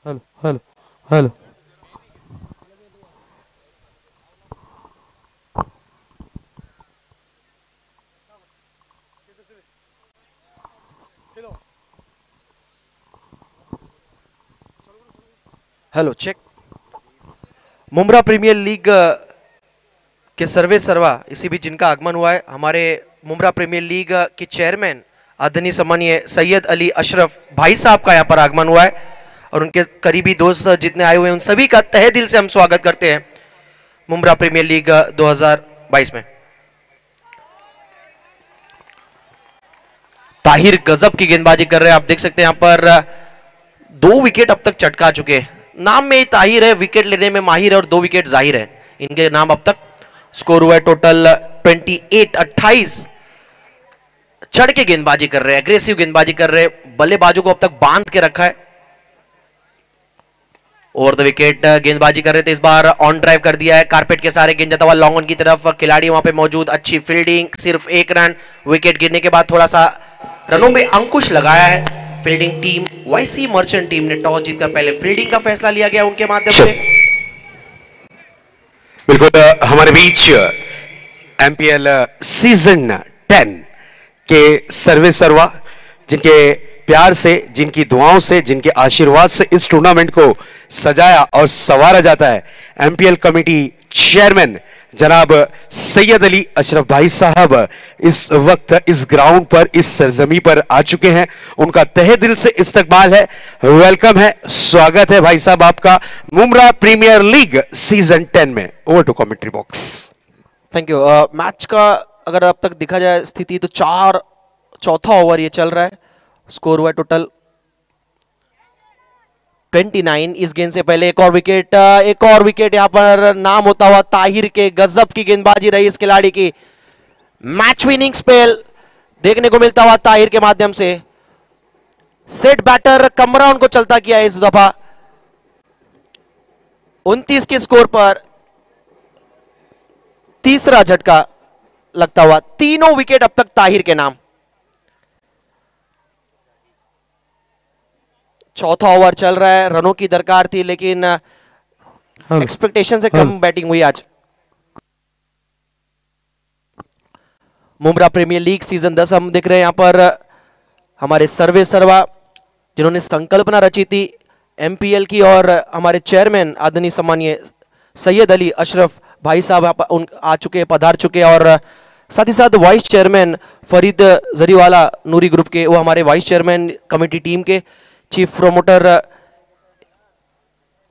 Hello hello hello. Hello check. Mumbra premier league के सर्वे सर्वा इसी बीच जिनका आगमन हुआ है, हमारे मुंब्रा प्रीमियर लीग के चेयरमैन आदरणीय सम्मानीय सैयद अली अशरफ भाई साहब का यहाँ पर आगमन हुआ है और उनके करीबी दोस्त जितने आए हुए हैं उन सभी का तहे दिल से हम स्वागत करते हैं मुंब्रा प्रीमियर लीग 2022 में। ताहिर गजब की गेंदबाजी कर रहे हैं, आप देख सकते हैं यहाँ पर 2 विकेट अब तक चटका चुके हैं। नाम में ही ताहिर है, विकेट लेने में माहिर है और 2 विकेट जाहिर है इनके नाम। अब तक स्कोर हुआ है टोटल 28 चढ़ के गेंदबाजी कर रहे हैं, एग्रेसिव गेंदबाजी कर रहे हैं, बल्लेबाजों को अब तक बांध के रखा है। ओवर द विकेट गेंदबाजी कर रहे थे, इस बार ऑन ड्राइव कर दिया है, कारपेट के सारे गेंद जाता हुआ लॉन्ग ऑन की तरफ, खिलाड़ी वहां पे मौजूद, अच्छी फील्डिंग, सिर्फ 1 रन। विकेट गिरने के बाद थोड़ा सा रनों में अंकुश लगाया है fielding team. YC Merchant team ने टॉस जीतकर पहले फील्डिंग का फैसला लिया गया उनके माध्यम से। बिल्कुल हमारे बीच एमपीएल सीजन 10 के सर्वे सर्वा जिनके प्यार से, जिनकी दुआओं से, जिनके आशीर्वाद से इस टूर्नामेंट को सजाया और संवारा जाता है, एमपीएल कमेटी चेयरमैन जनाब सैयद अली अशरफ भाई साहब इस वक्त इस ग्राउंड पर, इस सरजमी पर आ चुके हैं। उनका तहे दिल से इस्तकबाल है, वेलकम है, स्वागत है भाई साहब आपका मुंब्रा प्रीमियर लीग सीजन 10 में। Over to commentary box. Thank you. Match का अगर अब तक देखा जाए स्थिति तो चौथा ओवर ये चल रहा है, स्कोर हुआ है टोटल 29। इस गेंद से पहले एक और विकेट यहां पर नाम होता हुआ ताहिर के। गजब की गेंदबाजी रही इस खिलाड़ी की, मैच विनिंग स्पेल देखने को मिलता हुआ ताहिर के माध्यम से। सेट बैटर कमरा उनको चलता किया इस दफा। 29 के स्कोर पर तीसरा झटका लगता हुआ, तीनों विकेट अब तक ताहिर के नाम। चौथा ओवर चल रहा है, रनों की दरकार थी लेकिन एक्सपेक्टेशन से कम बैटिंग हुई आज। मुंब्रा प्रीमियर लीग सीजन 10 हम देख रहे हैं यहां पर हमारे सर्वे सर्वा जिन्होंने संकल्पना रची थी एमपीएल की, और हमारे चेयरमैन आदरणीय सम्मानीय सैयद अली अशरफ भाई साहब आ चुके, पधार चुके, और साथ ही साथ vice chairman Farid Jariwala Noori group के, वो हमारे वाइस चेयरमैन कमेटी टीम के, चीफ प्रोमोटर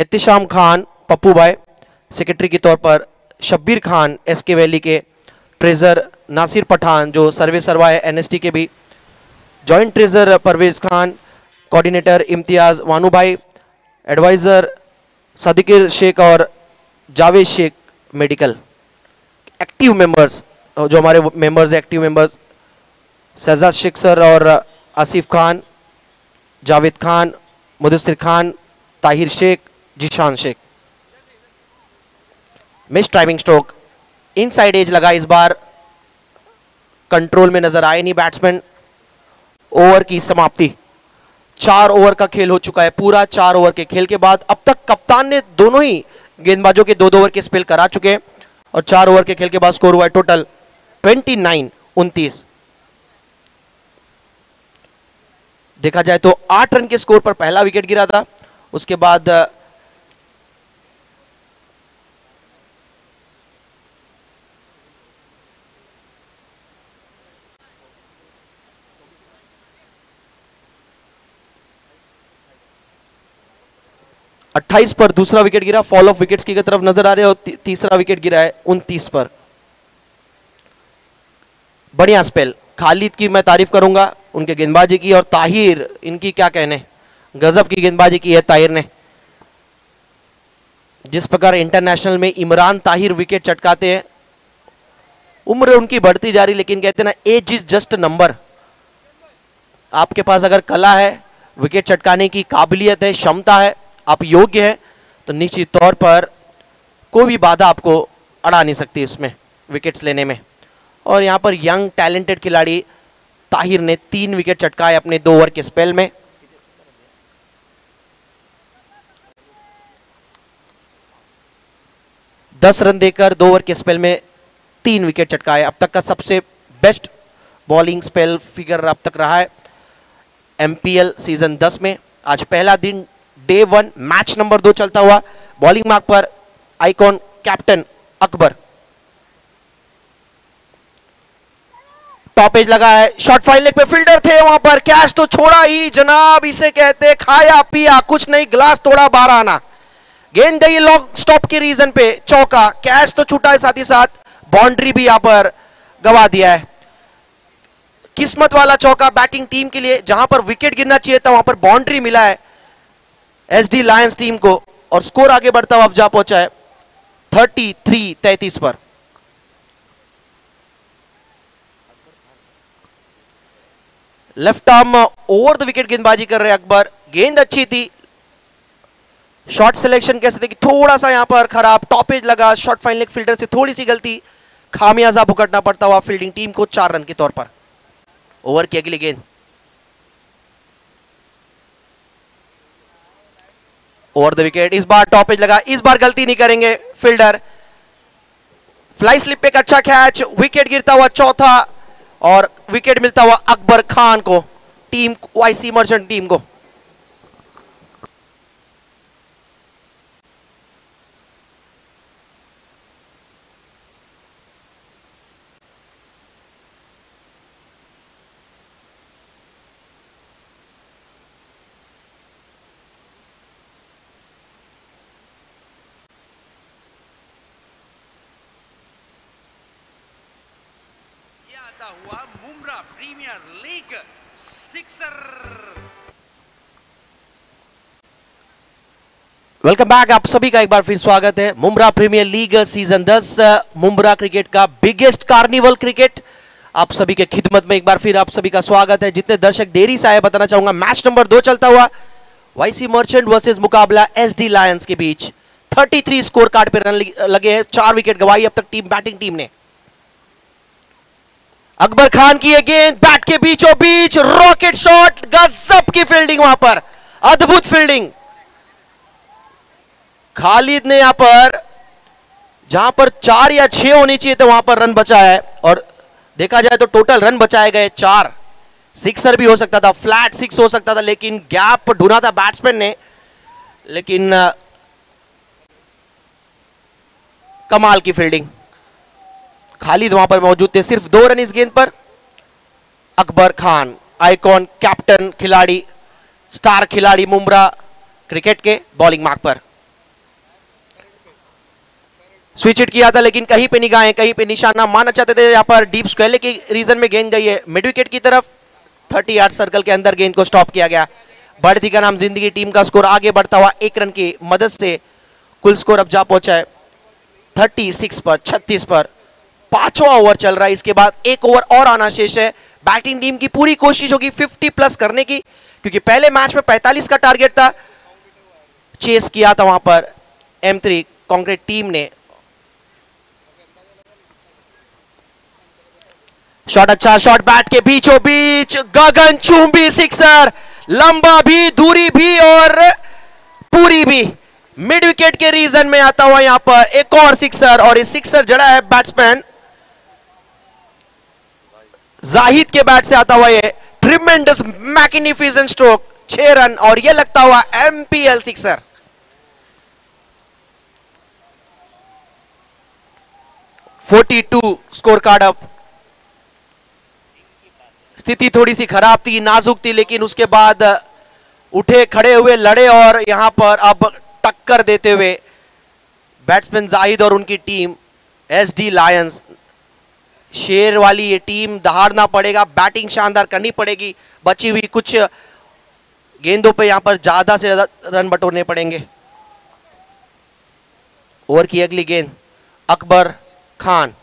इत्तिशाम खान पप्पू भाई, सेक्रेटरी के तौर पर शब्बीर खान एसके वैली के, ट्रेजर नासिर पठान जो सर्वे सर्वा है एनएसटी के भी, joint treasurer Parvez Khan, coordinator Imtiaz Wanu भाई, एडवाइजर सदीकिर शेख और Javed Shaikh medical. Active members जो हमारे members active members Shahzad Shaikh sir और Asif Khan, Javed Khan, Mudassir Khan, Tahir Shaikh, Zeeshan Shaikh. Miss timing stroke, inside edge लगा, इस बार कंट्रोल में नजर आए नहीं बैट्समैन। ओवर की समाप्ति, 4 ओवर का खेल हो चुका है पूरा। 4 ओवर के खेल के बाद अब तक कप्तान ने दोनों ही गेंदबाजों के 2-2 ओवर के स्पेल करा चुके हैं और 4 ओवर के खेल के बाद स्कोर हुआ है टोटल 29। देखा जाए तो 8 रन के स्कोर पर पहला विकेट गिरा था, उसके बाद अट्ठाईस पर दूसरा विकेट गिरा। फॉल ऑफ विकेट्स की तरफ नजर आ रहे हो, तीसरा विकेट गिरा है 29 पर। बढ़िया स्पेल, खालिद की मैं तारीफ करूंगा उनके गेंदबाजी की, और ताहिर इनकी क्या कहने, गजब की गेंदबाजी की है ताहिर ने। जिस प्रकार इंटरनेशनल में इमरान ताहिर विकेट चटकाते हैं, उम्र उनकी बढ़ती जा रही, लेकिन कहते हैं ना, एज इज जस्ट नंबर। आपके पास अगर कला है, विकेट चटकाने की काबिलियत है, क्षमता है, आप योग्य हैं, तो निश्चित तौर पर कोई भी बाधा आपको अड़ा नहीं सकती उसमें विकेट्स लेने में। और यहाँ पर यंग टैलेंटेड खिलाड़ी ताहिर ने 3 विकेट चटकाए अपने 2 ओवर के स्पेल में। 10 रन देकर 2 ओवर के स्पेल में 3 विकेट चटकाए। अब तक का सबसे बेस्ट बॉलिंग स्पेल फिगर अब तक रहा है एमपीएल सीजन 10 में। आज पहला दिन डे 1 मैच नंबर 2 चलता हुआ। बॉलिंग मार्क पर icon captain Akbar. Top edge लगा है, शॉर्ट फाइन लेग पे फील्डर थे वहां पर, कैच तो छोड़ा ही जनाब, इसे कहते खाया पिया कुछ नहीं, ग्लास तोड़ा 12 आना। गेंद गई लॉन्ग स्टॉप के रीजन पे, चौका, कैच तो छूटा है, साथ ही साथ बाउंड्री भी यहां पर गवा दिया है। किस्मत वाला चौका बैटिंग टीम के लिए, जहां पर विकेट गिरना चाहिए था वहां पर बाउंड्री मिला है एसडी लायंस टीम को, और स्कोर आगे बढ़ता हुआ अब जा पहुंचा है 33 पर। Left arm over the wicket गेंदबाजी कर रहे अकबर। गेंद अच्छी थी, शॉट सिलेक्शन कैसे थे कि थोड़ा सा यहां पर खराब, टॉपेज लगा, शॉर्ट फाइन लेग फील्डर से थोड़ी सी गलती, खामियाजा भुगतना पड़ता हुआ फील्डिंग टीम को 4 रन के तौर पर। ओवर की अगली गेंद, ओवर द विकेट, इस बार टॉपेज लगा, इस बार गलती नहीं करेंगे फील्डर। फ्लाई स्लिप पे एक अच्छा कैच, विकेट गिरता हुआ चौथा, और विकेट मिलता हुआ अकबर खान को, टीम वाईसी मर्चेंट टीम को। हुआ Mumbra premier league sixer. Welcome back, आप सभी का एक बार फिर स्वागत है। Mumbra premier league season 10, Mumbra cricket का बिगेस्ट कार्निवल क्रिकेट, आप सभी के खिदमत में एक बार फिर आप सभी का स्वागत है। जितने दर्शक देरी से आए बताना चाहूंगा, मैच नंबर 2 चलता हुआ, वाईसी मर्चेंट वर्सेस मुकाबला एसडी लायंस के बीच। 33 स्कोर कार्ड पे रन लगे हैं, 4 विकेट गवाई अब तक बैटिंग टीम ने। अकबर खान की ये गेंद बैट के बीचों बीच, रॉकेट शॉट, गजब की फील्डिंग वहां पर, अद्भुत फील्डिंग। खालिद ने यहां पर, जहां पर 4 या 6 होनी चाहिए थे वहां पर रन बचाया है, और देखा जाए तो टोटल रन बचाए गए 4। सिक्सर भी हो सकता था, फ्लैट 6 हो सकता था, लेकिन गैप ढूंढा था बैट्समैन ने, लेकिन कमाल की फील्डिंग। खालिद वहां पर मौजूद थे, सिर्फ 2 रन इस गेंद पर। अकबर खान आइकॉन कैप्टन खिलाड़ी, स्टार खिलाड़ी मुम्रा क्रिकेट के, बॉलिंग मार्क पर। स्विच इट किया था, लेकिन कहीं पे निगाहें, कहीं पे निशाना मारना चाहते थे, यहां पर डीप स्क्वेयर के रीजन में गेंद गई है मिड विकेट की तरफ। 30 यार्ड सर्कल के अंदर गेंद को स्टॉप किया गया। बढ़ती का नाम जिंदगी टीम का स्कोर आगे बढ़ता हुआ 1 रन की मदद से कुल स्कोर अब जा पहुंचा है 36 पर, 36 पर। 5वां ओवर चल रहा है, इसके बाद 1 ओवर और आना शेष है। बैटिंग टीम की पूरी कोशिश होगी 50 प्लस करने की, क्योंकि पहले मैच में 45 का टारगेट था, चेस किया था वहां पर M3 कांक्रीट टीम ने। शॉट अच्छा, शॉट बैट के बीचों बीच, गगनचुंबी सिक्सर, लंबा भी, दूरी भी और पूरी भी, मिड विकेट के रीजन में आता हुआ यहां पर एक और सिक्सर, और इस सिक्सर जड़ा है बैट्समैन जाहिद के बैट से आता हुआ ये ट्रिमेंडस मैग्निफिसेंट स्ट्रोक, 6 रन, और ये लगता हुआ MPL sixer. Score card up. स्थिति थोड़ी सी खराब थी, नाजुक थी, लेकिन उसके बाद उठे, खड़े हुए, लड़े, और यहां पर अब टक्कर देते हुए बैट्समैन जाहिद और उनकी टीम एसडी लायंस। शेर वाली ये टीम, दहाड़ना पड़ेगा, बैटिंग शानदार करनी पड़ेगी, बची हुई कुछ गेंदों पे यहां पर ज्यादा से ज्यादा रन बटोरने पड़ेंगे। ओवर की अगली गेंद, अकबर खान।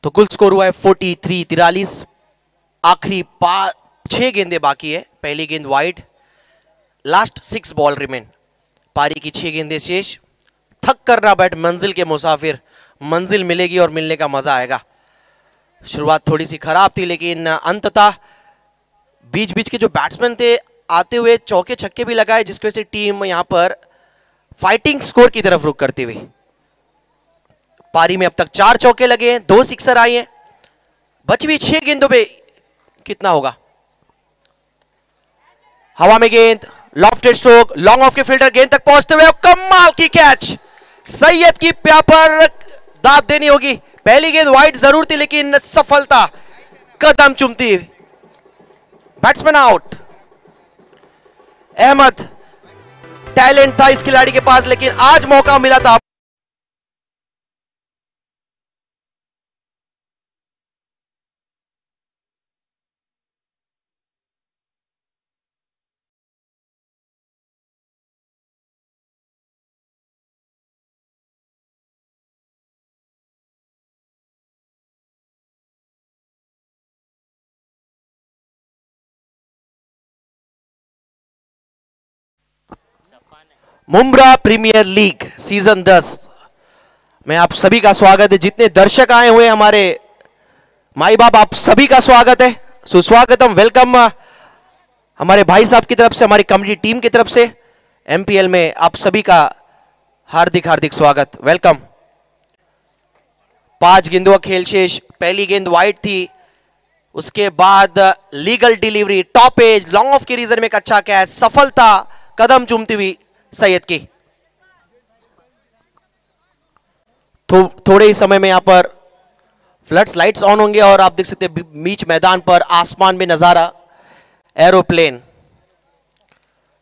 तो कुल स्कोर हुआ है 43-43। आखिरी 6 गेंदें बाकी है, पहली गेंद वाइड, लास्ट 6 बॉल रिमेन। पारी की 6 गेंदें शेष। थक कर ना बैठ मंजिल के मुसाफिर, मंजिल मिलेगी और मिलने का मजा आएगा। शुरुआत थोड़ी सी खराब थी, लेकिन अंततः बीच बीच के जो बैट्समैन थे आते हुए चौके छक्के भी लगाए, जिसकी वजह से टीम यहां पर फाइटिंग स्कोर की तरफ रुख करती हुई। पारी में अब तक 4 चौके लगे हैं, 2 सिक्सर आए हैं। बची हुई 6 गेंदों पे कितना होगा? हवा में गेंद, लॉफ्टेड स्ट्रोक, लॉन्ग ऑफ के फील्डर गेंद तक पहुंचते हुए कमाल की कैच। सैयद की प्या पर दाद देनी होगी। पहली गेंद वाइड जरूर थी, लेकिन सफलता कदम चूमती। Batsman out. अहमद, टैलेंट था इस खिलाड़ी के पास, लेकिन आज मौका मिला था। मुंब्रा प्रीमियर लीग सीजन 10 में आप सभी का स्वागत है। जितने दर्शक आए हुए हमारे माई बाप, आप सभी का स्वागत है, सुस्वागतम, वेलकम। हमारे भाई साहब की तरफ से, हमारी कमेटी टीम की तरफ से एमपीएल में आप सभी का हार्दिक हार्दिक स्वागत, वेलकम। 5 गेंदों का खेल शेष। पहली गेंद वाइड थी, उसके बाद legal delivery, top edge, long off के रीजन में एक अच्छा कैच, सफलता कदम चूमती हुई सैयद की। थोड़े ही समय में यहां पर फ्लड्स लाइट्स ऑन होंगे और आप देख सकते हैं बीच मैदान पर आसमान में नजारा, एरोप्लेन।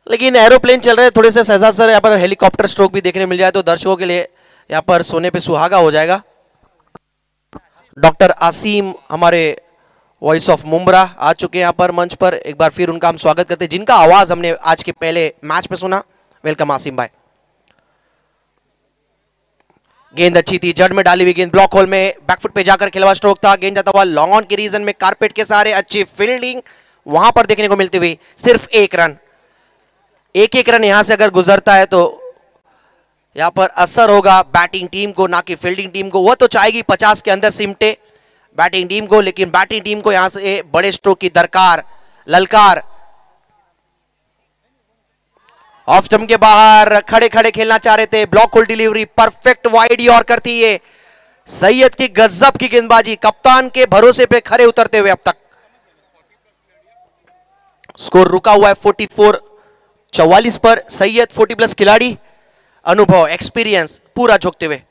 लेकिन एरोप्लेन चल रहे हैं थोड़े से सहजा सर, यहां पर हेलीकॉप्टर स्ट्रोक भी देखने मिल जाए तो दर्शकों के लिए यहां पर सोने पे सुहागा हो जाएगा। डॉक्टर आसिम, हमारे वॉइस ऑफ मुंब्रा, आ चुके हैं यहां पर मंच पर। एक बार फिर उनका हम स्वागत करते हैं, जिनका आवाज हमने आज के पहले मैच में सुना। वेलकम आसिम भाई। गेंद अच्छी थी, जड़ में डाली हुई गेंद, ब्लॉक होल में बैकफुट पे जाकर खेलवा स्ट्रोक था। गेंद जाता हुआ लॉन्ग ऑन के रीजन में, कारपेट के सहारे अच्छी फील्डिंग वहां पर देखने को मिलती हुई। सिर्फ 1 रन, एक रन यहां से अगर गुजरता है तो यहां पर असर होगा बैटिंग टीम को, ना कि फील्डिंग टीम को। वो तो चाहेगी 50 के अंदर सिमटे बैटिंग टीम को, लेकिन बैटिंग टीम को यहां से बड़े स्ट्रोक की दरकार, ललकार। ऑफ स्टंप के बाहर खड़े खड़े खेलना चाह रहे थे, block whole delivery, perfect wide yorker थी ये। सैयद की गजब की गेंदबाजी, कप्तान के भरोसे पे खड़े उतरते हुए अब तक। स्कोर रुका हुआ है 44 पर। सैयद 40+ खिलाड़ी, अनुभव, एक्सपीरियंस पूरा झोंकते हुए।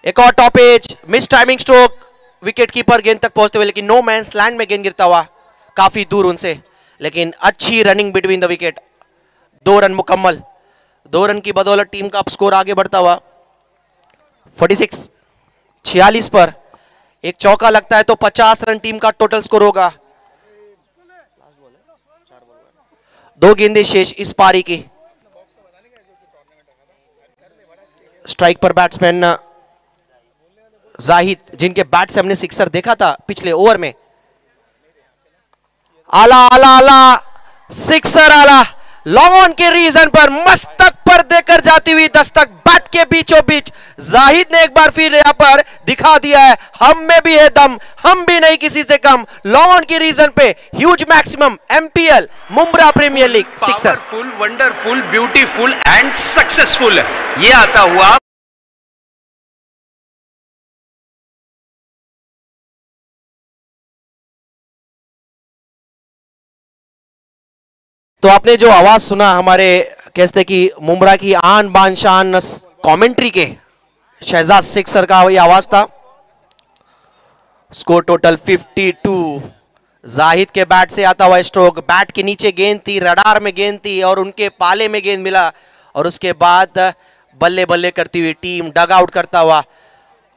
एक और top edge, miss timing stroke, wicket keeper गेंद तक पहुंचते हुए, लेकिन नो मैंस लैंड में गेंद गिरता हुआ काफी दूर उनसे, लेकिन अच्छी running between the wicket. 2 run मुकम्मल। 2 रन की बदौलत टीम का अब स्कोर आगे बढ़ता हुआ 46 पर। एक चौका लगता है तो 50 रन टीम का टोटल स्कोर होगा। 2 गेंदें शेष इस पारी की। स्ट्राइक पर बैट्समैन जाहिद, जिनके बैट से हमने सिक्सर देखा था पिछले ओवर में। आला आला आला, सिक्सर आला, लॉन्ग ऑन के रीजन पर मस्तक पर देकर जाती हुई दस्तक, बैट के बीचों बीच। जाहिद ने एक बार फिर यहां पर दिखा दिया है, हम में भी है दम, हम भी नहीं किसी से कम। लॉन्ग ऑन के रीजन पे huge maximum, MPL Mumbra premier league sixer. Powerful, wonderful, beautiful and successful, ये आता हुआ। तो आपने जो आवाज सुना, हमारे कहते कि मुंब्रा की आन बान शान कमेंट्री के शहजाद शेख सर का वही आवाज था। Score total 52। जाहिद के बैट से आता हुआ स्ट्रोक, बैट के नीचे गेंद थी, रडार में गेंद थी और उनके पाले में गेंद मिला, और उसके बाद बल्ले बल्ले करती हुई टीम डग आउट करता हुआ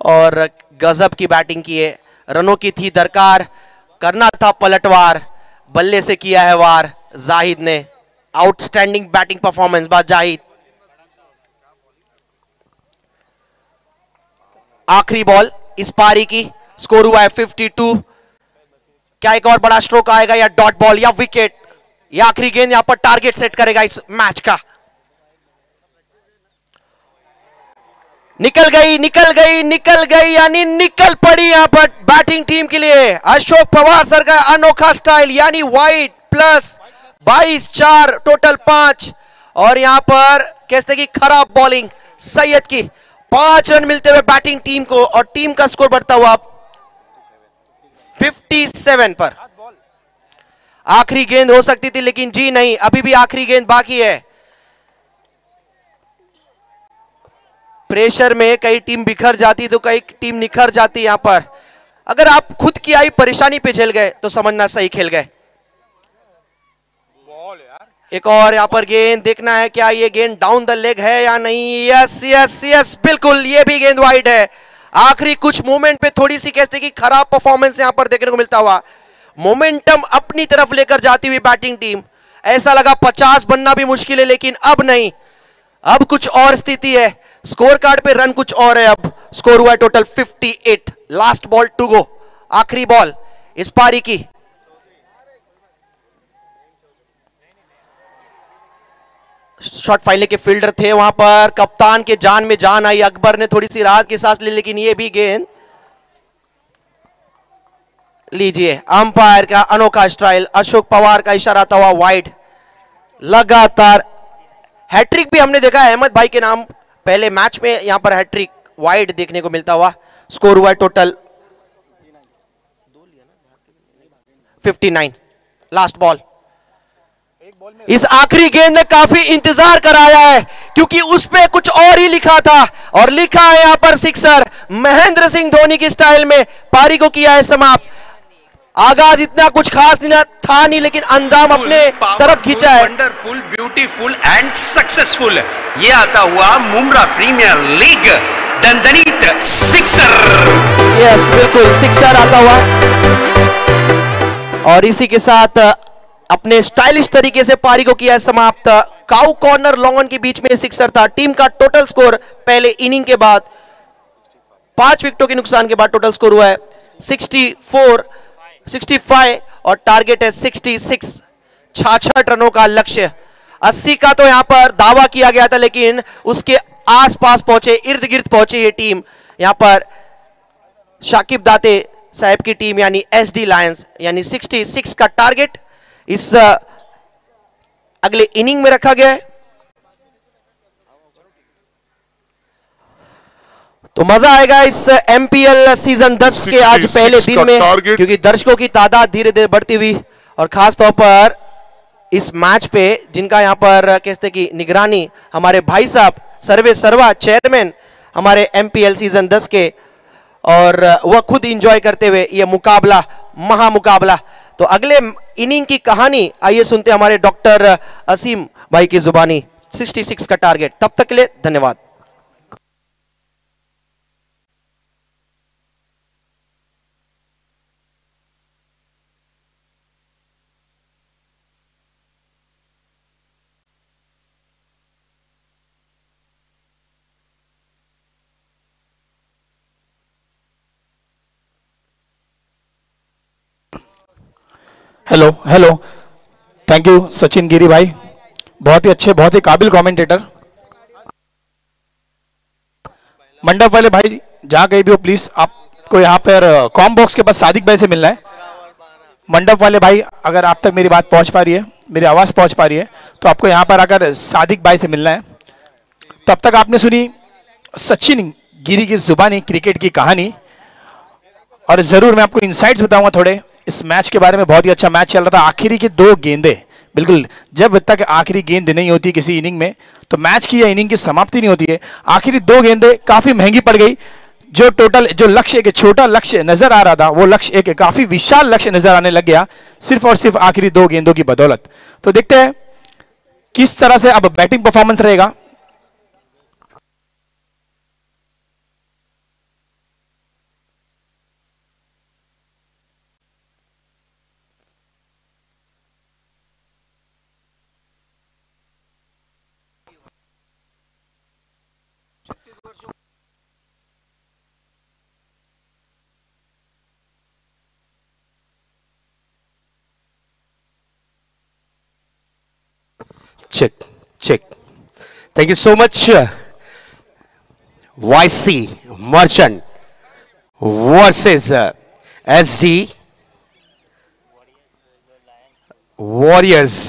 और गजब की बैटिंग की है। रनों की थी दरकार, करना था पलटवार, बल्ले से किया है वार जाहिद ने। आउटस्टैंडिंग बैटिंग परफॉर्मेंस बात जाहिद। आखिरी बॉल इस पारी की। स्कोर हुआ है 52। क्या एक और बड़ा स्ट्रोक आएगा या डॉट बॉल या विकेट या आखिरी गेंद यहां पर टारगेट सेट करेगा इस मैच का। निकल गई निकल गई निकल गई, यानी निकल पड़ी यहां पर बैटिंग टीम के लिए। अशोक पवार सर का अनोखा स्टाइल, यानी वाइड प्लस 22-4 टोटल 5। और यहां पर कहते कि खराब बॉलिंग सैयद की। 5 रन मिलते हुए बैटिंग टीम को और टीम का स्कोर बढ़ता हुआ 57 पर। आखिरी गेंद हो सकती थी लेकिन जी नहीं, अभी भी आखिरी गेंद बाकी है। प्रेशर में कई टीम बिखर जाती तो कई टीम निखर जाती। यहां पर अगर आप खुद की आई परेशानी पे झेल गए तो समझना सही खेल गए। एक और यहां पर गेंद देखना है, क्या ये गेंद डाउन द लेग है या नहीं। यस यस यस, बिल्कुल ये भी गेंद वाइड है। आखिरी कुछ मोमेंट पे थोड़ी सी कहते कि खराब परफॉर्मेंस यहां पर देखने को मिलता हुआ। मोमेंटम अपनी तरफ लेकर जाती हुई बैटिंग टीम। ऐसा लगा 50 बनना भी मुश्किल है, लेकिन अब नहीं, अब कुछ और स्थिति है। स्कोर कार्ड पे रन कुछ और है। अब स्कोर हुआ है total 58। Last ball to go, आखिरी बॉल इस पारी की। शॉट फाइले के फील्डर थे वहां पर, कप्तान के जान में जान आई। अकबर ने थोड़ी सी राहत की सांस ली, लेकिन ये भी गेंद लीजिए। अंपायर का अनोखा स्टाइल, अशोक पवार का इशारा था हुआ वाइड। लगातार हैट्रिक भी हमने देखा है अहमद भाई के नाम पहले मैच में, यहां पर हैट्रिक वाइड देखने को मिलता हुआ। स्कोर हुआ टोटल 59। Last ball. इस आखिरी गेंद ने काफी इंतजार कराया है, क्योंकि उस पे कुछ और ही लिखा था, और लिखा है यहां पर सिक्सर। महेंद्र सिंह धोनी की स्टाइल में पारी को किया है समाप्त। आगाज इतना कुछ खास नहीं था नहीं, लेकिन अंजाम अपने तरफ खींचा है। Wonderful, beautiful and successful. ये आता हुआ मुंब्रा प्रीमियर लीग दंदनीत सिक्सर। यस बिल्कुल, सिक्सर आता हुआ। और इसी के साथ अपने स्टाइलिश तरीके से पारी को किया है समाप्त। काउ कॉर्नर लॉन्ग ऑन के बीच में सिक्सर था। टीम का टोटल स्कोर पहले इनिंग के बाद 5 विकेटों के नुकसान के बाद टोटल स्कोर हुआ है 65 और टारगेट है 66। 66 रनों का लक्ष्य। 80 का तो यहां पर दावा किया गया था, लेकिन उसके आसपास पहुंचे, इर्द गिर्द पहुंचे ये टीम। यहां पर शाकिब दाते साहब की टीम यानी एसडी लायंस, यानी 66 का टारगेट इस अगले इनिंग में रखा गया है। तो मजा आएगा इस एमपीएल सीजन 10 के आज पहले दिन में, क्योंकि दर्शकों की तादाद धीरे धीरे बढ़ती हुई, और खास तौर पर इस मैच पे जिनका यहां पर कहते कि निगरानी हमारे भाई साहब सर्वे सर्वा चेयरमैन हमारे एमपीएल सीजन 10 के, और वह खुद एंजॉय करते हुए ये मुकाबला, महामुकाबला। तो अगले इनिंग की कहानी आइए सुनते हमारे डॉक्टर असीम भाई की जुबानी। 66 का टारगेट। तब तक के लिए धन्यवाद। Hello hello, thank you Sachin Giri भाई, बहुत ही अच्छे, बहुत ही काबिल कमेंटेटर। मंडप वाले भाई जहाँ कहीं भी हो, प्लीज आपको यहाँ पर कॉम बॉक्स के पास सादिक भाई से मिलना है। मंडप वाले भाई, अगर आप तक मेरी बात पहुँच पा रही है, मेरी आवाज़ पहुँच पा रही है, तो आपको यहाँ पर आकर सादिक भाई से मिलना है। तो अब तक आपने सुनी सचिन गिरी की जुबानी क्रिकेट की कहानी, और ज़रूर मैं आपको इनसाइट्स बताऊंगा थोड़े इस मैच के बारे में। बहुत ही अच्छा मैच चल रहा था। आखिरी की 2 गेंदें, बिल्कुल जब तक आखिरी गेंद नहीं होती किसी इनिंग में, तो मैच की या इनिंग की समाप्ति नहीं होती है। आखिरी 2 गेंदें काफ़ी महंगी पड़ गई। जो टोटल, जो लक्ष्य, एक छोटा लक्ष्य नजर आ रहा था, वो लक्ष्य एक काफ़ी विशाल लक्ष्य नजर आने लग गया, सिर्फ और सिर्फ आखिरी 2 गेंदों की बदौलत। तो देखते हैं किस तरह से अब बैटिंग परफॉर्मेंस रहेगा। check, check. Thank you so much. YC Merchant versus SD warriors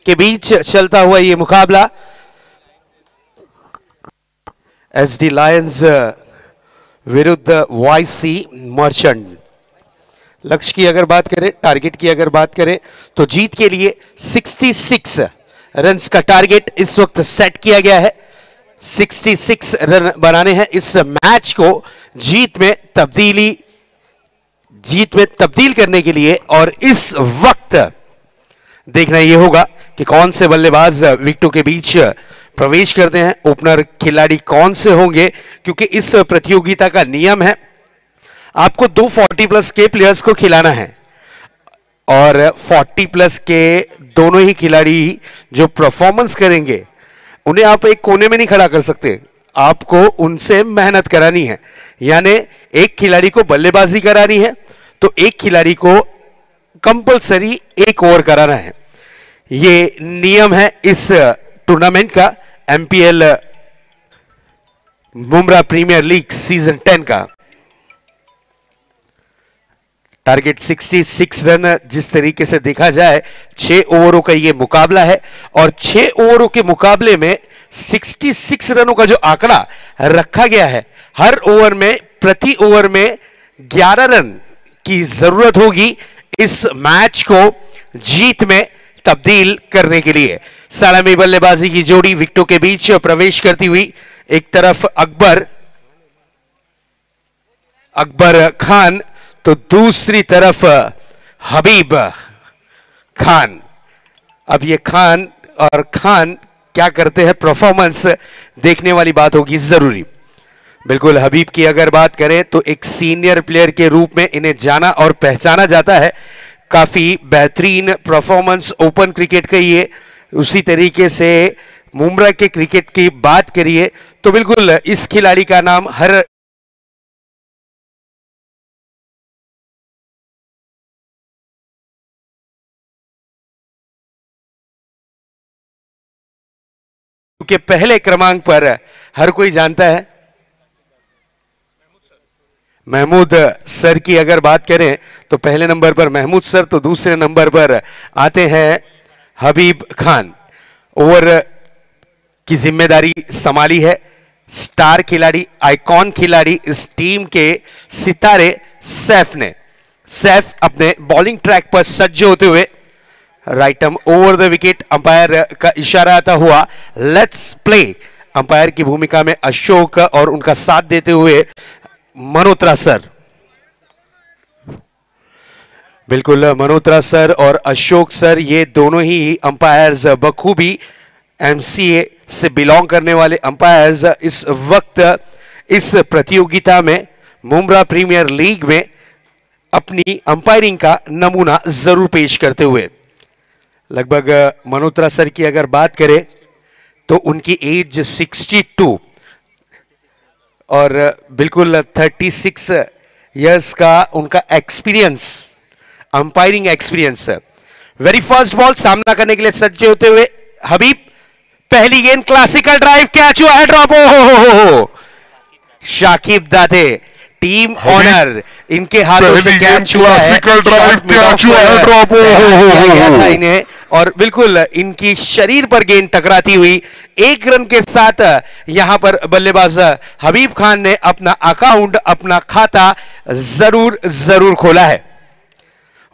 के बीच चलता हुआ ये मुकाबला। एसडी लायंस विरुद्ध वाईसी मर्चेंट। लक्ष्य की अगर बात करें, टारगेट की अगर बात करें तो जीत के लिए 66 रन्स का टारगेट इस वक्त सेट किया गया है। 66 रन बनाने हैं इस मैच को जीत में तब्दील करने के लिए। और इस वक्त देखना यह होगा कि कौन से बल्लेबाज विकेटों के बीच प्रवेश करते हैं, ओपनर खिलाड़ी कौन से होंगे, क्योंकि इस प्रतियोगिता का नियम है आपको 2 40+ के प्लेयर्स को खिलाना है और 40+ के दोनों ही खिलाड़ी जो परफॉर्मेंस करेंगे उन्हें आप एक कोने में नहीं खड़ा कर सकते, आपको उनसे मेहनत करानी है। यानी एक खिलाड़ी को बल्लेबाजी करानी है तो एक खिलाड़ी को कंपलसरी 1 ओवर कराना है। ये नियम है इस टूर्नामेंट का, एमपीएल मुम्रा प्रीमियर लीग सीजन 10 का। Target 66 run. जिस तरीके से देखा जाए 6 ओवरों का ये मुकाबला है और 6 ओवरों के मुकाबले में 66 रनों का जो आंकड़ा रखा गया है, हर ओवर में प्रति ओवर में 11 रन की जरूरत होगी इस मैच को जीत में तब्दील करने के लिए। सलामी बल्लेबाजी की जोड़ी विकेटों के बीच प्रवेश करती हुई, एक तरफ अकबर खान तो दूसरी तरफ हबीब खान। अब ये खान क्या करते हैं, परफॉर्मेंस देखने वाली बात होगी जरूरी। बिल्कुल, हबीब की अगर बात करें तो एक सीनियर प्लेयर के रूप में इन्हें जाना और पहचाना जाता है। काफी बेहतरीन परफॉर्मेंस ओपन क्रिकेट का ये। उसी तरीके से मुम्रा के क्रिकेट की बात करिए तो बिल्कुल इस खिलाड़ी का नाम हर के पहले क्रमांक पर हर कोई जानता है। महमूद सर की अगर बात करें तो पहले नंबर पर महमूद सर, तो दूसरे नंबर पर आते हैं हबीब खान। ओवर की जिम्मेदारी संभाली है स्टार खिलाड़ी, आइकॉन खिलाड़ी, इस टीम के सितारे सैफ ने। सैफ अपने बॉलिंग ट्रैक पर सज्ज होते हुए right arm over the wicket, umpire का इशारा आता हुआ लेट्स प्ले। अंपायर की भूमिका में अशोक और उनका साथ देते हुए मनोत्रा सर। बिल्कुल, मनोत्रा सर और अशोक सर ये दोनों ही अंपायर्स बखूबी एमसीए से बिलोंग करने वाले अंपायर्स इस वक्त इस प्रतियोगिता में मुम्रा प्रीमियर लीग में अपनी अंपायरिंग का नमूना जरूर पेश करते हुए। लगभग मनोत्रा सर की अगर बात करें तो उनकी एज 62 और बिल्कुल 36 इयर्स का उनका experience, umpiring experience. Very first ball सामना करने के लिए सज्ज होते हुए हबीब, पहली गेंद क्लासिकल ड्राइव, कैच हुआ है, ड्रॉप। हो शाकिब दाते टीम ऑनर, इनके हाथों से कैच हुआ है, इन्हें और बिल्कुल इनकी शरीर पर गेंद टकराती हुई 1 रन के साथ यहां पर बल्लेबाज हबीब खान ने अपना अकाउंट, अपना खाता जरूर खोला है।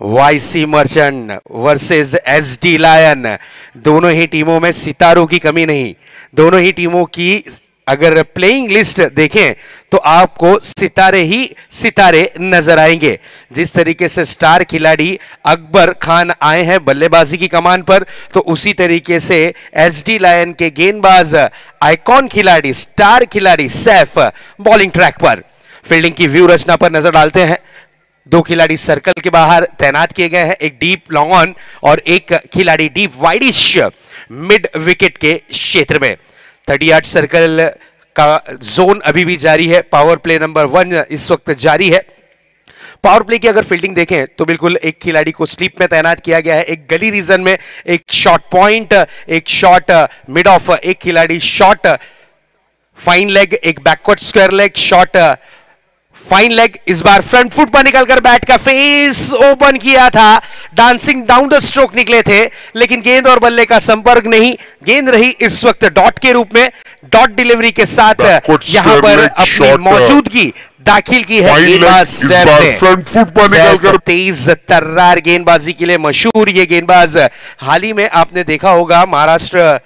YC merchant versus SD lion. दोनों ही टीमों में सितारों की कमी नहीं। दोनों ही टीमों की अगर प्लेइंग लिस्ट देखें तो आपको सितारे ही सितारे नजर आएंगे। जिस तरीके से स्टार खिलाड़ी अकबर खान आए हैं बल्लेबाजी की कमान पर, तो उसी तरीके से एसडी लायन के गेंदबाज आइकॉन खिलाड़ी, स्टार खिलाड़ी सैफ बॉलिंग ट्रैक पर। फील्डिंग की व्यू रचना पर नजर डालते हैं। 2 खिलाड़ी सर्कल के बाहर तैनात किए गए हैं, एक डीप लॉन्ग ऑन और एक खिलाड़ी डीप वाइडिश मिड विकेट के क्षेत्र में। 38 सर्कल का जोन अभी भी जारी है। पावर प्ले नंबर 1 इस वक्त जारी है। पावर प्ले की अगर फील्डिंग देखें तो बिल्कुल एक खिलाड़ी को स्लीप में तैनात किया गया है, एक गली रीजन में, एक शॉर्ट पॉइंट, एक शॉर्ट मिड ऑफ, एक खिलाड़ी शॉर्ट फाइन लेग, एक backward square leg, short fine leg. इस बार फ्रंट फुट पर निकलकर बैट का फेस ओपन किया था, डांसिंग डाउन द स्ट्रोक निकले थे, लेकिन गेंद और बल्ले का संपर्क नहीं। गेंद रही इस वक्त डॉट के रूप में, डॉट डिलीवरी के साथ यहां पर अपनी मौजूदगी दाखिल की है गेंदबाज सैफ ने। फ्रंट फुट पर निकलकर तेज तर्रार गेंदबाजी के लिए मशहूर ये गेंदबाज। हाल ही में आपने देखा होगा महाराष्ट्र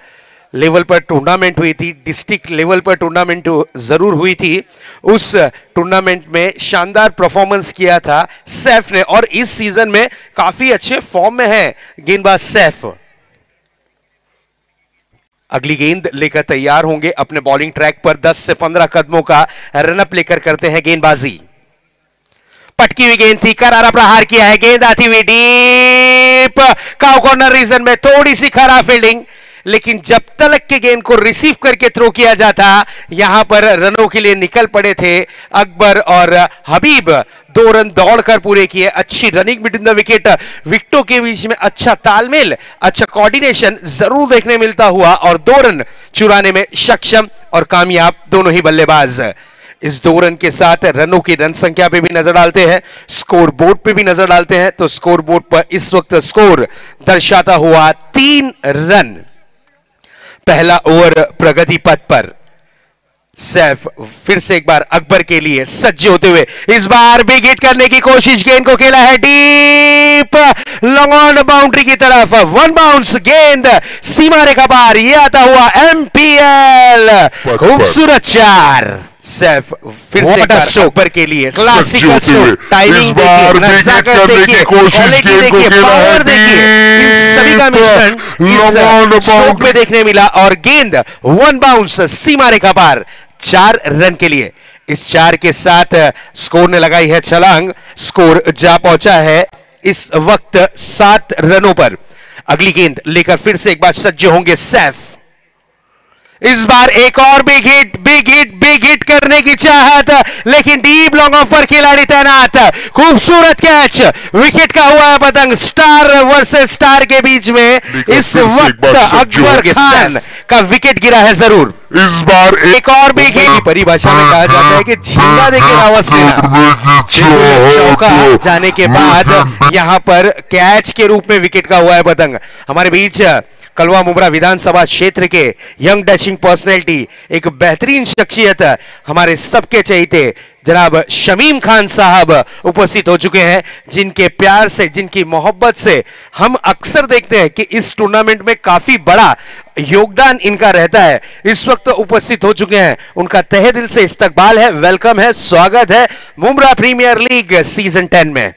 लेवल पर टूर्नामेंट हुई थी, डिस्ट्रिक्ट लेवल पर टूर्नामेंट जरूर हुई थी, उस टूर्नामेंट में शानदार परफॉर्मेंस किया था सैफ ने और इस सीजन में काफी अच्छे फॉर्म में है गेंदबाज सैफ। अगली गेंद लेकर तैयार होंगे अपने बॉलिंग ट्रैक पर। 10 से 15 कदमों का रनअप लेकर करते हैं गेंदबाजी। पटकी हुई गेंद थी, करारा प्रहार किया है, गेंद आती हुई डीप काउ कॉर्नर रीजन में, थोड़ी सी खराब फील्डिंग, लेकिन जब तलक के गेंद को रिसीव करके थ्रो किया जाता, यहां पर रनों के लिए निकल पड़े थे अकबर और हबीब। 2 रन दौड़कर पूरे किए। अच्छी रनिंग बिटवीन द विकेट, विकेटों के बीच में अच्छा तालमेल, अच्छा कोऑर्डिनेशन जरूर देखने मिलता हुआ और 2 रन चुराने में सक्षम और कामयाब दोनों ही बल्लेबाज। इस 2 रन के साथ रनों की रन संख्या पे भी नजर डालते हैं, स्कोर बोर्ड पे भी नजर डालते हैं, तो स्कोर बोर्ड पर इस वक्त स्कोर दर्शाता हुआ 3 रन। पहला ओवर प्रगति पथ पर। सैफ फिर से एक बार अकबर के लिए सज्ज होते हुए इस बार बिग हिट करने की कोशिश, गेंद को खेला है डीप लॉन्ग ऑन बाउंड्री की तरफ, 1 बाउंस, गेंद सीमा रेखा पार, ये आता हुआ एमपीएल, खूबसूरत 4। सैफ फिर से स्ट्रोक पर के लिए क्लासिकल स्ट्रोक, टाइमिंग देखिए, नजाकत देखिए, क्वालिटी देखिए, पावर देखिए, इन सभी का मिश्रण इस स्ट्रोक में देखने मिला और गेंद 1 बाउंस सीमा रेखा पार, 4 रन के लिए। इस 4 के साथ स्कोर ने लगाई है छलांग, स्कोर जा पहुंचा है इस वक्त 7 रनों पर। अगली गेंद लेकर फिर से एक बार सज्ज होंगे सैफ। इस बार एक और बिग हिट करने की चाहत, लेकिन डीप लॉन्ग ऑफ पर खिलाड़ी तैनात, खूबसूरत कैच, विकेट का हुआ है पतंग, स्टार वर्सेस स्टार के बीच में इस वक्त अकबर खान का विकेट गिरा है जरूर। इस बार एक और बिग हिट, परिभाषा में कहा जाता है कि झींगा देके आवाज देना, चौका जाने के बाद यहां पर कैच के रूप में विकेट का हुआ है पतंग। हमारे बीच कलवा मुमरा विधानसभा क्षेत्र के यंग डैशिंग पर्सनैलिटी, एक बेहतरीन शख्सियत, हमारे सबके चहेते जनाब शमीम खान साहब उपस्थित हो चुके हैं, जिनके प्यार से, जिनकी मोहब्बत से हम अक्सर देखते हैं कि इस टूर्नामेंट में काफी बड़ा योगदान इनका रहता है। इस वक्त उपस्थित हो चुके हैं, उनका तहे दिल से इस्तकबाल है, वेलकम है, स्वागत है मुमरा प्रीमियर लीग सीजन 10 में।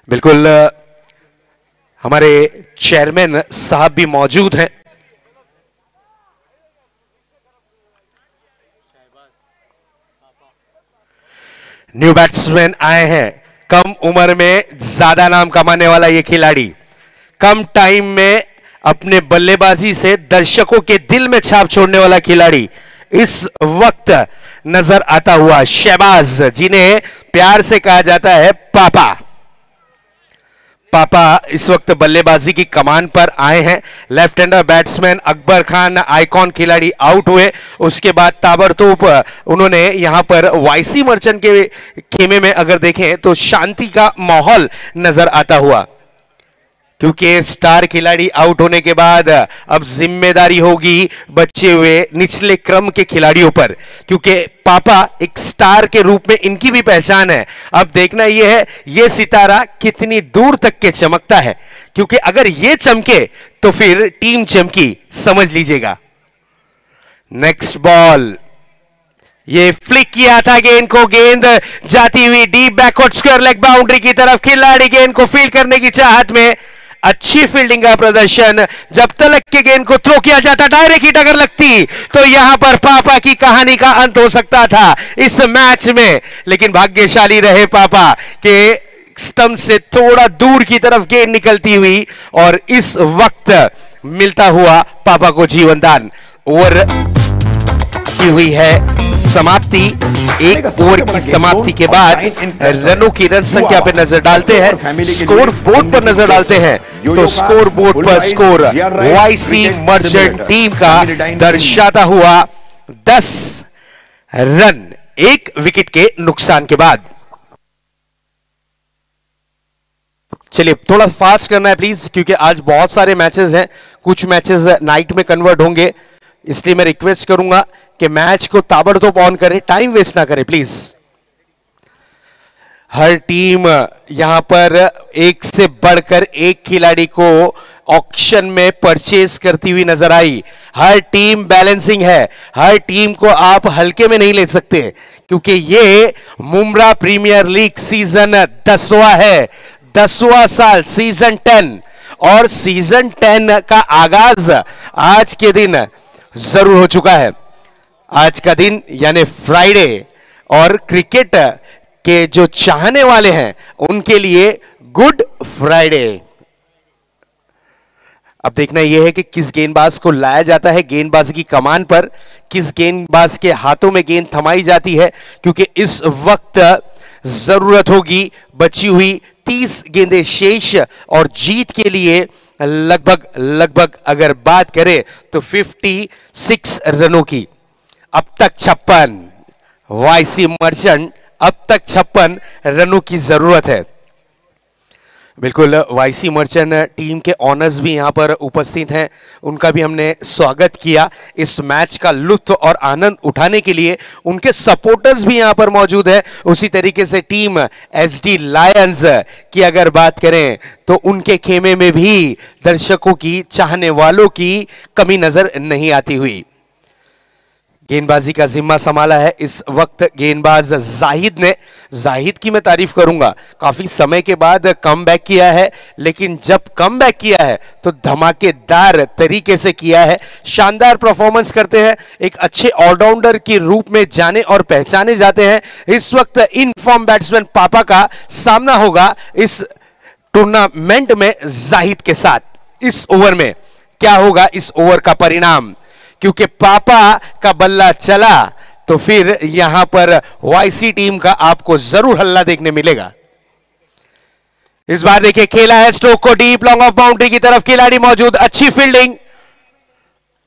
बिल्कुल हमारे चेयरमैन साहब भी मौजूद हैं। न्यू बैट्समैन आए हैं, कम उम्र में ज्यादा नाम कमाने वाला ये खिलाड़ी, कम टाइम में अपने बल्लेबाजी से दर्शकों के दिल में छाप छोड़ने वाला खिलाड़ी इस वक्त नजर आता हुआ शहबाज, जिन्हें प्यार से कहा जाता है पापा। पापा इस वक्त बल्लेबाजी की कमान पर आए हैं। Left hander batsman Akbar Khan icon खिलाड़ी आउट हुए, उसके बाद ताबड़तोड़ उन्होंने यहां पर वाईसी मर्चेंट के खेमे में अगर देखें तो शांति का माहौल नजर आता हुआ, क्योंकि स्टार खिलाड़ी आउट होने के बाद अब जिम्मेदारी होगी बचे हुए निचले क्रम के खिलाड़ियों पर, क्योंकि पापा एक स्टार के रूप में इनकी भी पहचान है। अब देखना यह है ये सितारा कितनी दूर तक के चमकता है, क्योंकि अगर ये चमके तो फिर टीम चमकी, समझ लीजिएगा। नेक्स्ट बॉल, ये फ्लिक किया था गेंद को, गेंद जाती हुई deep backward square leg boundary की तरफ, खिलाड़ी गेंद को फील्ड करने की चाहत में, अच्छी फील्डिंग का प्रदर्शन, जब तक के गेंद को थ्रो किया जाता, डायरेक्ट हिट अगर लगती तो यहां पर पापा की कहानी का अंत हो सकता था इस मैच में, लेकिन भाग्यशाली रहे पापा के स्टंप से थोड़ा दूर की तरफ गेंद निकलती हुई और इस वक्त मिलता हुआ पापा को जीवनदान। ओवर की हुई है समाप्ति। एक ओवर की समाप्ति के बाद रनों की रन संख्या पर नजर डालते हैं, स्कोर बोर्ड पर नजर डालते हैं तो स्कोर बोर्ड पर स्कोर वाईसी मर्चेंट टीम का दर्शाता हुआ 10 रन 1 विकेट के नुकसान के बाद। चलिए थोड़ा फास्ट करना है प्लीज, क्योंकि आज बहुत सारे मैचेस हैं, कुछ मैचेस नाइट में कन्वर्ट होंगे, इसलिए मैं रिक्वेस्ट करूंगा कि मैच को ताबड़तोड़ ऑन करें, टाइम वेस्ट ना करें प्लीज। हर टीम यहां पर एक से बढ़कर एक खिलाड़ी को ऑक्शन में परचेज करती हुई नजर आई। हर टीम बैलेंसिंग है, हर टीम को आप हल्के में नहीं ले सकते, क्योंकि ये मुंब्रा प्रीमियर लीग सीजन 10वां है, 10वां साल, सीजन 10, और सीजन 10 का आगाज आज के दिन जरूर हो चुका है। आज का दिन यानी फ्राइडे, और क्रिकेट के जो चाहने वाले हैं उनके लिए गुड फ्राइडे। अब देखना यह है कि किस गेंदबाज को लाया जाता है गेंदबाजी की कमान पर, किस गेंदबाज के हाथों में गेंद थमाई जाती है, क्योंकि इस वक्त जरूरत होगी बची हुई 30 गेंदें शेष और जीत के लिए लगभग अगर बात करें तो 56 रनों की। अब तक 56, वाईसी मर्चेंट अब तक 56 रनों की जरूरत है। बिल्कुल वाईसी मर्चेंट टीम के ऑनर्स भी यहां पर उपस्थित हैं, उनका भी हमने स्वागत किया। इस मैच का लुत्फ और आनंद उठाने के लिए उनके सपोर्टर्स भी यहां पर मौजूद है। उसी तरीके से टीम एसडी लायंस की अगर बात करें तो उनके खेमे में भी दर्शकों की, चाहने वालों की कमी नजर नहीं आती हुई। गेंदबाजी का जिम्मा संभाला है इस वक्त गेंदबाज जाहिद ने। जाहिद की मैं तारीफ करूंगा, काफी समय के बाद कमबैक किया है, लेकिन जब कमबैक किया है तो धमाकेदार तरीके से किया है, शानदार परफॉर्मेंस करते हैं, एक अच्छे ऑलराउंडर के रूप में जाने और पहचाने जाते हैं। इस वक्त इन फॉर्म बैट्समैन पापा का सामना होगा इस टूर्नामेंट में जाहिद के साथ। इस ओवर में क्या होगा, इस ओवर का परिणाम, क्योंकि पापा का बल्ला चला तो फिर यहां पर वाईसी टीम का आपको जरूर हल्ला देखने मिलेगा। इस बार देखिए खेला है स्ट्रोक को डीप, लॉन्ग ऑफ बाउंड्री की तरफ खिलाड़ी मौजूद, अच्छी फील्डिंग,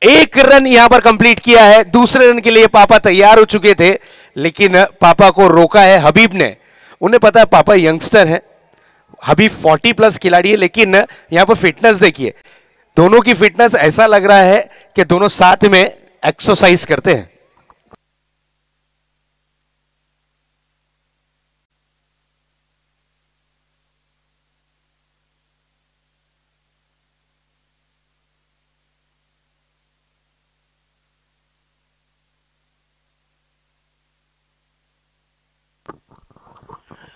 1 रन यहां पर कंप्लीट किया है। दूसरे रन के लिए पापा तैयार हो चुके थे, लेकिन पापा को रोका है हबीब ने। उन्हें पता है पापा यंगस्टर हैं, हबीब 40+ खिलाड़ी है, लेकिन यहां पर फिटनेस देखिए, दोनों की फिटनेस ऐसा लग रहा है कि दोनों साथ में एक्सरसाइज करते हैं।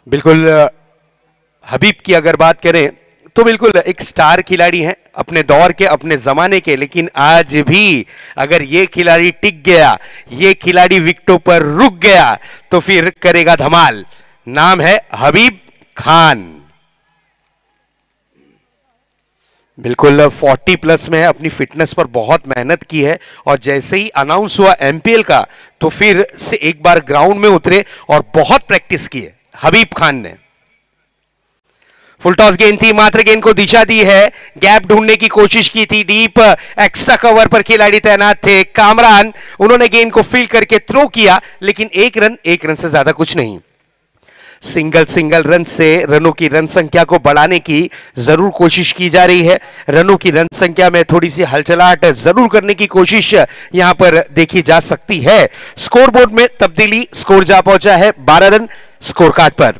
बिल्कुल हबीब की अगर बात करें तो बिल्कुल एक स्टार खिलाड़ी हैं अपने दौर के, अपने जमाने के, लेकिन आज भी अगर ये खिलाड़ी टिक गया, ये खिलाड़ी विकेटों पर रुक गया तो फिर करेगा धमाल। नाम है हबीब खान। बिल्कुल 40+ में है, अपनी फिटनेस पर बहुत मेहनत की है, और जैसे ही अनाउंस हुआ एमपीएल का तो फिर से एक बार ग्राउंड में उतरे और बहुत प्रैक्टिस की है हबीब खान ने। फुल टॉस गेंद थी, मात्र गेंद को दिशा दी है, गैप ढूंढने की कोशिश की थी, डीप एक्स्ट्रा कवर पर खिलाड़ी तैनात थे कामरान, उन्होंने गेंद को फील्ड करके थ्रो किया, लेकिन 1 रन से ज्यादा कुछ नहीं। सिंगल रन से रनों की रन संख्या को बढ़ाने की जरूर कोशिश की जा रही है। रनों की रन संख्या में थोड़ी सी हलचलाहट जरूर करने की कोशिश यहां पर देखी जा सकती है। स्कोरबोर्ड में तब्दीली, स्कोर जा पहुंचा है 12 रन स्कोर कार्ड पर।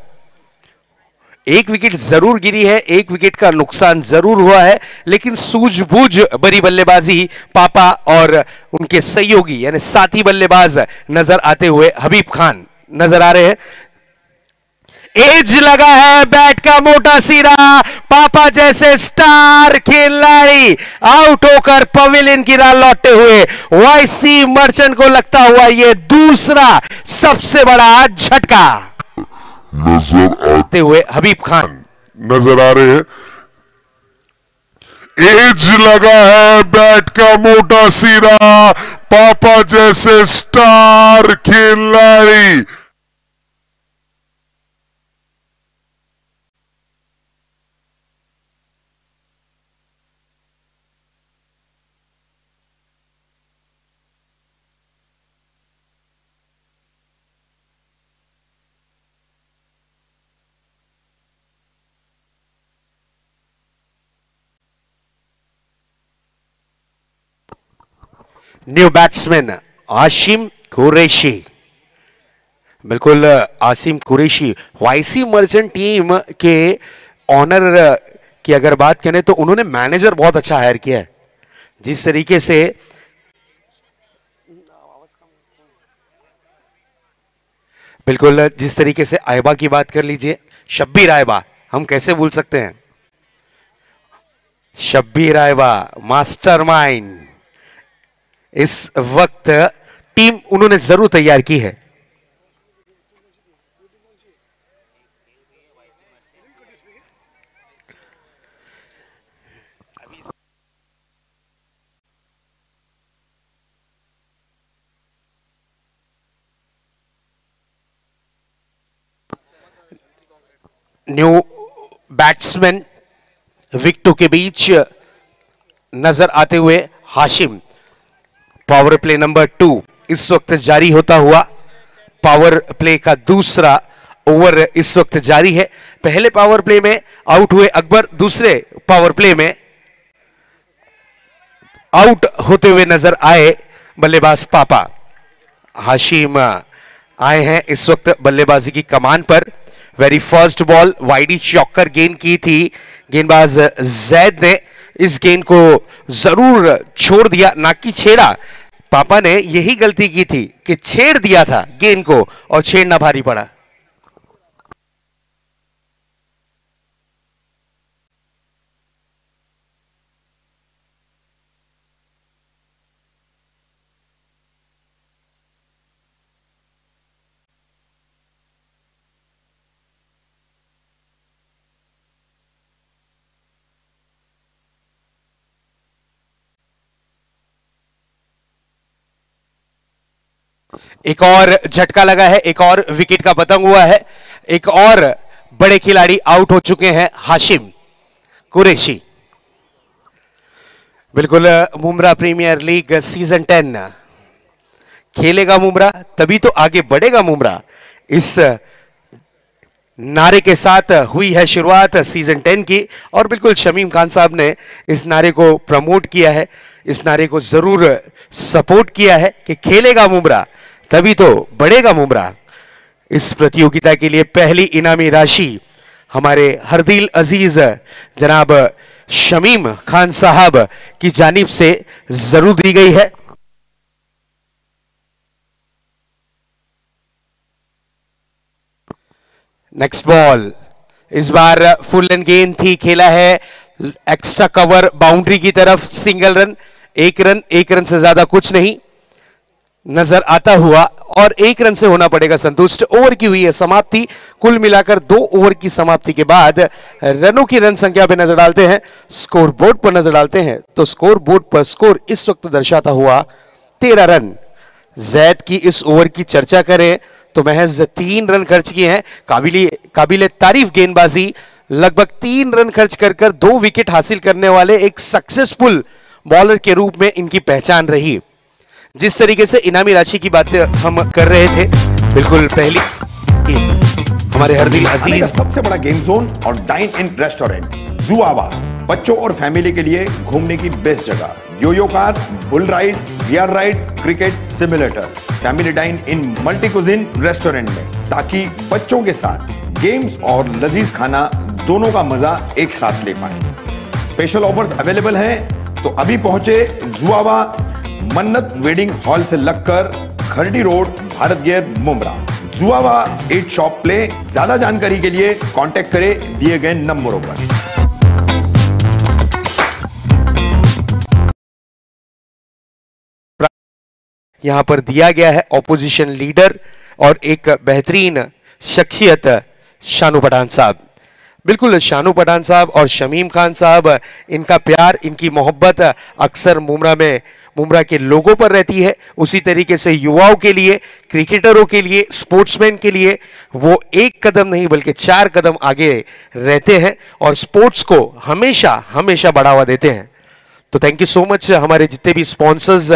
1 विकेट जरूर गिरी है, 1 विकेट का नुकसान जरूर हुआ है, लेकिन सूझबूझ भरी बल्लेबाजी पापा और उनके सहयोगी यानी साथी बल्लेबाज नजर आते हुए हबीब खान नजर आ रहे हैं। एज लगा है बैट का मोटा सिरा, पापा जैसे स्टार खिलाड़ी आउट होकर पवेलियन की राह लौटते हुए वाईसी मर्चेंट को लगता हुआ यह दूसरा सबसे बड़ा झटका। नजर आते हुए हबीब खान नजर आ रहे हैं। एज लगा है बैट का मोटा सिरा, पापा जैसे स्टार खिलाड़ी। New batsman Asim Qureshi. बिल्कुल Asim Qureshi Y C Merchant team के ऑनर की अगर बात करें तो उन्होंने मैनेजर बहुत अच्छा हायर किया है। जिस तरीके से बिल्कुल जिस तरीके से आयबा की बात कर लीजिए, शब्बीर आयबा, हम कैसे भूल सकते हैं शब्बीर आयबा, मास्टरमाइंड। इस वक्त टीम उन्होंने जरूर तैयार की है। न्यू बैट्समैन विकेटों के बीच नजर आते हुए हाशिम। पावर प्ले नंबर 2 इस वक्त जारी होता हुआ। पावर प्ले का दूसरा ओवर इस वक्त जारी है। पहले पावर प्ले में आउट हुए अकबर, दूसरे पावर प्ले में आउट होते हुए नजर आए बल्लेबाज पापा। हाशिम आए हैं इस वक्त बल्लेबाजी की कमान पर। वेरी फर्स्ट बॉल वाइडी चौकर गेंद की थी गेंदबाज जैद ने। इस गेंद को जरूर छोड़ दिया, ना कि छेड़ा। पापा ने यही गलती की थी कि छेड़ दिया था गेंद को और छेड़ना भारी पड़ा। एक और झटका लगा है, एक और विकेट का पतंग हुआ है, एक और बड़े खिलाड़ी आउट हो चुके हैं, हाशिम कुरैशी। बिल्कुल मुमरा प्रीमियर लीग सीजन 10 खेलेगा मुमरा तभी तो आगे बढ़ेगा मुमरा। इस नारे के साथ हुई है शुरुआत सीजन 10 की और बिल्कुल शमीम खान साहब ने इस नारे को प्रमोट किया है, इस नारे को जरूर सपोर्ट किया है कि खेलेगा मुमरा तभी तो बढ़ेगा मुमरा। इस प्रतियोगिता के लिए पहली इनामी राशि हमारे हरदिल अजीज जनाब शमीम खान साहब की जानिब से जरूर दी गई है। नेक्स्ट बॉल इस बार फुल एंड गेंद थी, खेला है एक्स्ट्रा कवर बाउंड्री की तरफ, सिंगल रन, एक रन से ज्यादा कुछ नहीं नजर आता हुआ और एक रन से होना पड़ेगा संतुष्ट। ओवर की हुई है समाप्ति। कुल मिलाकर 2 ओवर की समाप्ति के बाद रनों की रन संख्या पे नजर डालते हैं, स्कोर बोर्ड पर नजर डालते हैं तो स्कोर बोर्ड पर स्कोर इस वक्त दर्शाता हुआ 13 रन। जैद की इस ओवर की चर्चा करें तो महज 3 रन खर्च किए हैं। काबिले तारीफ गेंदबाजी, लगभग 3 रन खर्च कर 2 विकेट हासिल करने वाले एक सक्सेसफुल बॉलर के रूप में इनकी पहचान रही। जिस तरीके से इनामी राशि की बातें हम कर रहे थे, बिल्कुल पहली हमारे हरदिल अजीज सबसे बड़ा गेम जोन और डाइन इन रेस्टोरेंट जुआवा, बच्चों और फैमिली के लिए घूमने की बेस्ट जगह। Yoyo car, bull ride, VR ride, cricket simulator, family dine in multi cuisine restaurant में, ताकि बच्चों के साथ गेम्स और लजीज खाना दोनों का मजा एक साथ ले पाए। स्पेशल ऑफर्स अवेलेबल हैं तो अभी पहुंचे जुआवा मन्नत वेडिंग हॉल से लगकर खरडी रोड, भारत गेयर, मुमरा। जुआवा 8 शॉप प्ले। ज्यादा जानकारी के लिए कांटेक्ट करें दिए गए नंबरों पर। यहां पर दिया गया है ऑपोजिशन लीडर और एक बेहतरीन शख्सियत शानू पठान साहब। बिल्कुल, शानू पठान साहब और शमीम खान साहब, इनका प्यार, इनकी मोहब्बत अक्सर मुमरा के लोगों पर रहती है। उसी तरीके से युवाओं के लिए, क्रिकेटरों के लिए, स्पोर्ट्समैन के लिए वो एक कदम नहीं बल्कि 4 कदम आगे रहते हैं और स्पोर्ट्स को हमेशा हमेशा बढ़ावा देते हैं। तो थैंक यू सो मच। हमारे जितने भी स्पॉन्सर्स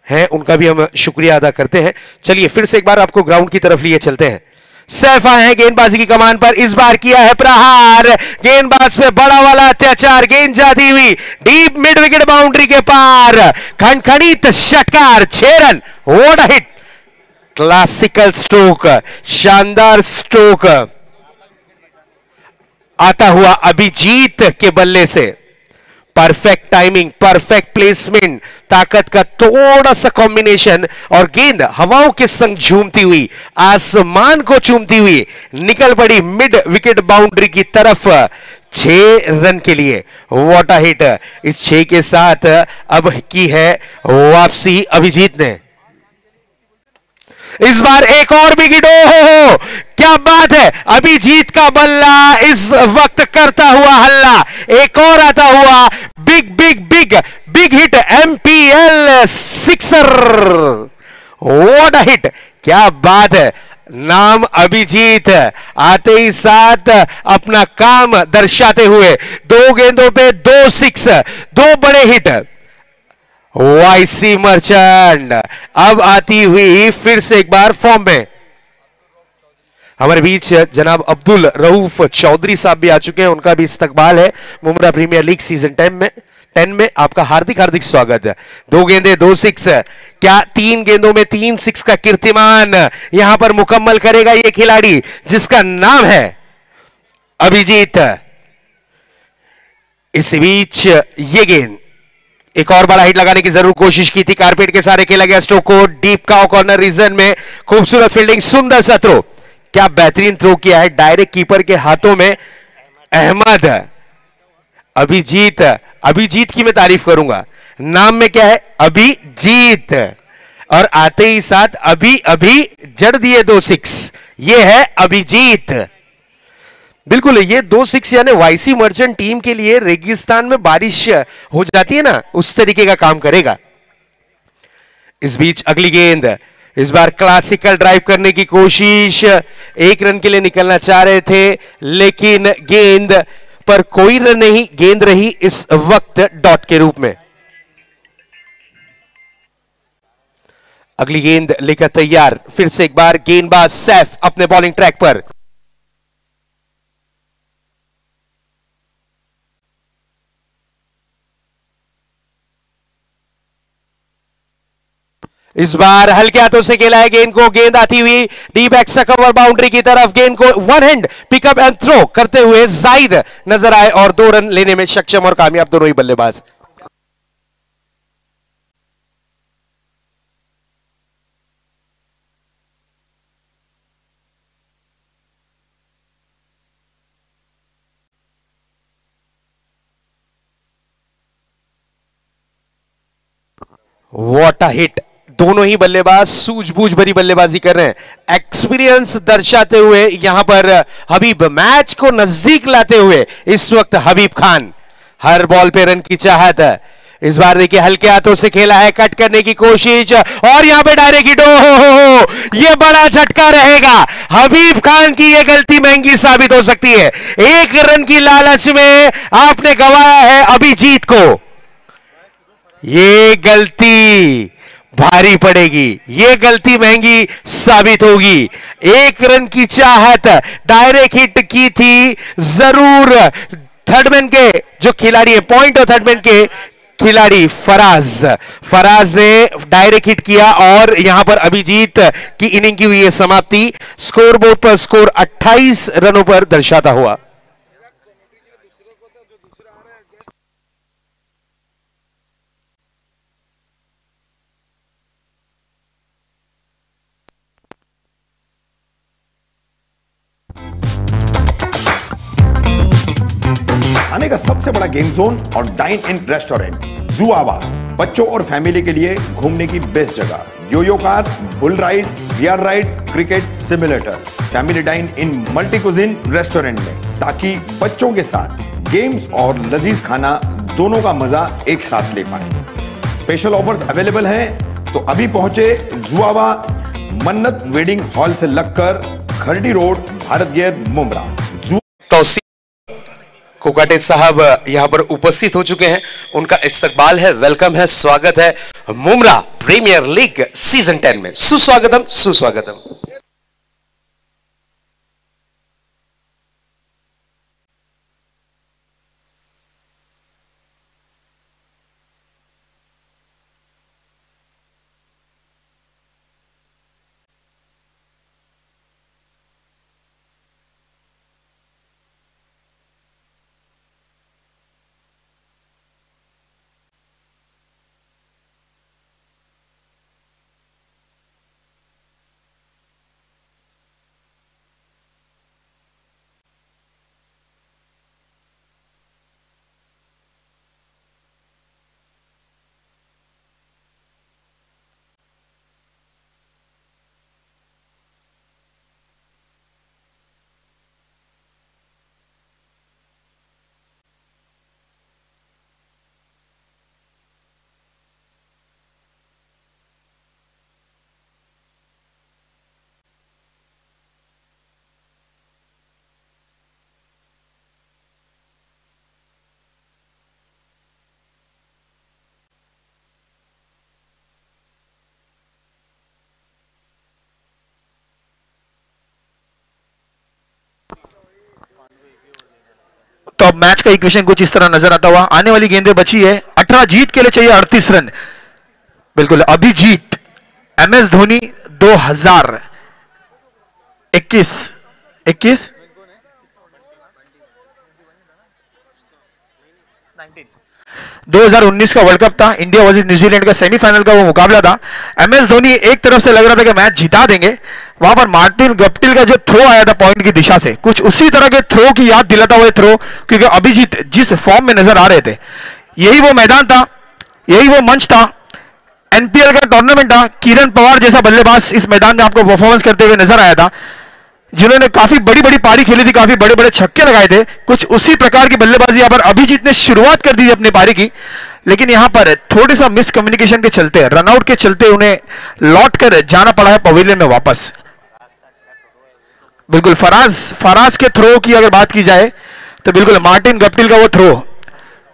हैं उनका भी हम शुक्रिया अदा करते हैं। चलिए फिर से एक बार आपको ग्राउंड की तरफ लिए चलते हैं। सैफ आए हैं गेंदबाजी की कमान पर, इस बार किया है प्रहार, गेंदबाज पे बड़ा वाला अत्याचार, गेंद जाती हुई डीप मिड विकेट बाउंड्री के पार, खनखनीत षटकार, 6 run, what a hit, classical stroke, शानदार स्ट्रोक आता हुआ अभिजीत के बल्ले से। परफेक्ट टाइमिंग, परफेक्ट प्लेसमेंट, ताकत का थोड़ा सा कॉम्बिनेशन और गेंद हवाओं के संग झूमती हुई, आसमान को चूमती हुई निकल पड़ी मिड विकेट बाउंड्री की तरफ 6 रन के लिए। What a hit. इस 6 के साथ अब की है वापसी अभिजीत ने। इस बार एक और विकेट, हो क्या बात है, अभिजीत का बल्ला इस वक्त करता हुआ हल्ला, एक और आता हुआ big big big big hit, MPL sixer. What a hit, क्या बात है। नाम अभिजीत, आते ही साथ अपना काम दर्शाते हुए 2 गेंदों पे 2 सिक्स, 2 बड़े हिट। वाईसी मर्चेंट अब आती हुई फिर से एक बार फॉर्म में। हमारे बीच जनाब अब्दुल रऊफ चौधरी साहब भी आ चुके हैं, उनका भी इस्तकबाल है मुमरा प्रीमियर लीग सीजन 10 में आपका हार्दिक हार्दिक स्वागत है। 2 गेंदे 2 सिक्स, क्या 3 गेंदों में 3 सिक्स का कीर्तिमान यहां पर मुकम्मल करेगा ये खिलाड़ी जिसका नाम है अभिजीत। इस बीच ये गेंद एक और बड़ा हिट लगाने की जरूर कोशिश की थी, कारपेट के सारे खेला गया स्ट्रोक को डीप का कॉर्नर रीजन में, खूबसूरत फील्डिंग, सुंदर सा थ्रो, क्या बेहतरीन थ्रो किया है डायरेक्ट कीपर के हाथों में। अहमद, अभिजीत की मैं तारीफ करूंगा, नाम में क्या है अभिजीत, और आते ही साथ अभी जड़ दिए 2 सिक्स, ये है अभिजीत। बिल्कुल, ये 2 सिक्स यानी वाईसी मर्चेंट टीम के लिए रेगिस्तान में बारिश हो जाती है ना, उस तरीके का काम करेगा। इस बीच अगली गेंद, इस बार क्लासिकल ड्राइव करने की कोशिश, 1 रन के लिए निकलना चाह रहे थे लेकिन गेंद पर कोई रन नहीं, गेंद रही इस वक्त डॉट के रूप में। अगली गेंद लेकर तैयार, फिर से एक बार गेंदबाज सैफ अपने बॉलिंग ट्रैक पर। इस बार हल्के हाथों से खेला है गेंद को, गेंद आती हुई डीप एक्स्ट्रा कवर बाउंड्री की तरफ, गेंद को 1 हैंड पिकअप एंड थ्रो करते हुए जाहिद नजर आए और 2 रन लेने में सक्षम और कामयाब दोनों ही बल्लेबाज। व्हाट अ हिट, दोनों ही बल्लेबाज सूझबूझ भरी बल्लेबाजी कर रहे हैं, एक्सपीरियंस दर्शाते हुए यहां पर हबीब, मैच को नजदीक लाते हुए इस वक्त हबीब खान, हर बॉल पे रन की चाहत है। इस बार देखिए हल्के हाथों से खेला है, कट करने की कोशिश और यहां पे डायरेक्ट हिट, हो ये बड़ा झटका रहेगा। हबीब खान की ये गलती महंगी साबित हो सकती है, 1 रन की लालच में आपने गंवाया है अभिजीत को, ये गलती भारी पड़ेगी, ये गलती महंगी साबित होगी। 1 रन की चाहत, डायरेक्ट हिट की थी जरूर थर्डमैन के जो खिलाड़ी है, पॉइंट और थर्डमैन के खिलाड़ी फराज ने डायरेक्ट हिट किया और यहां पर अभिजीत की इनिंग की हुई है समाप्ति। स्कोर बोर्ड पर स्कोर 28 रनों पर दर्शाता हुआ। आने का सबसे बड़ा गेम जोन और डाइन इन रेस्टोरेंट जुआवा, बच्चों और फैमिली के लिए घूमने की बेस्ट जगह। यो car, bull ride, VR ride, cricket simulator. Family dine in multi cuisine restaurant में, ताकि बच्चों के साथ गेम्स और लजीज खाना दोनों का मजा एक साथ ले पाए। स्पेशल ऑफर्स अवेलेबल हैं, तो अभी पहुंचे जुआवा मन्नत वेडिंग हॉल से लगकर खरडी रोड, भारत गेट, मुमरा। कोकाटे साहब यहां पर उपस्थित हो चुके हैं, उनका इस्तकबाल है, वेलकम है, स्वागत है मुमरा प्रीमियर लीग सीजन 10 में। सुस्वागतम, सुस्वागतम। तो अब मैच का इक्वेशन कुछ इस तरह नजर आता हुआ, आने वाली गेंदें बची है 18, जीत के लिए चाहिए 38 रन। बिल्कुल अभिजीत, MS धोनी 2021 2019 का वर्ल्ड कप था, इंडिया वर्सेस न्यूजीलैंड का सेमीफाइनल का वो मुकाबला था। MS धोनी एक तरफ से लग रहा था कि मैच जिता देंगे, वहां पर मार्टिन गप्टिल का जो थ्रो आया था पॉइंट की दिशा से, कुछ उसी तरह के थ्रो की याद दिलाता हुआ थ्रो, क्योंकि अभिजीत जिस फॉर्म में नजर आ रहे थे, यही वो मैदान था, यही वो मंच था, NPL का टूर्नामेंट था। किरण पवार जैसा बल्लेबाज इस मैदान में आपको परफॉर्मेंस करते हुए नजर आया था, जिन्होंने काफी बड़ी बड़ी पारी खेली थी, काफी बड़े बड़े छक्के लगाए थे। कुछ उसी प्रकार की बल्लेबाजी यहां पर अभिजीत ने शुरुआत कर दी थी अपनी पारी की, लेकिन यहां पर थोड़ी सा मिसकम्युनिकेशन के चलते, रनआउट के चलते उन्हें लौट कर जाना पड़ा है पवेलियन में वापस। बिल्कुल फराज के थ्रो की अगर बात की जाए तो बिल्कुल मार्टिन गप्टिल का वो थ्रो,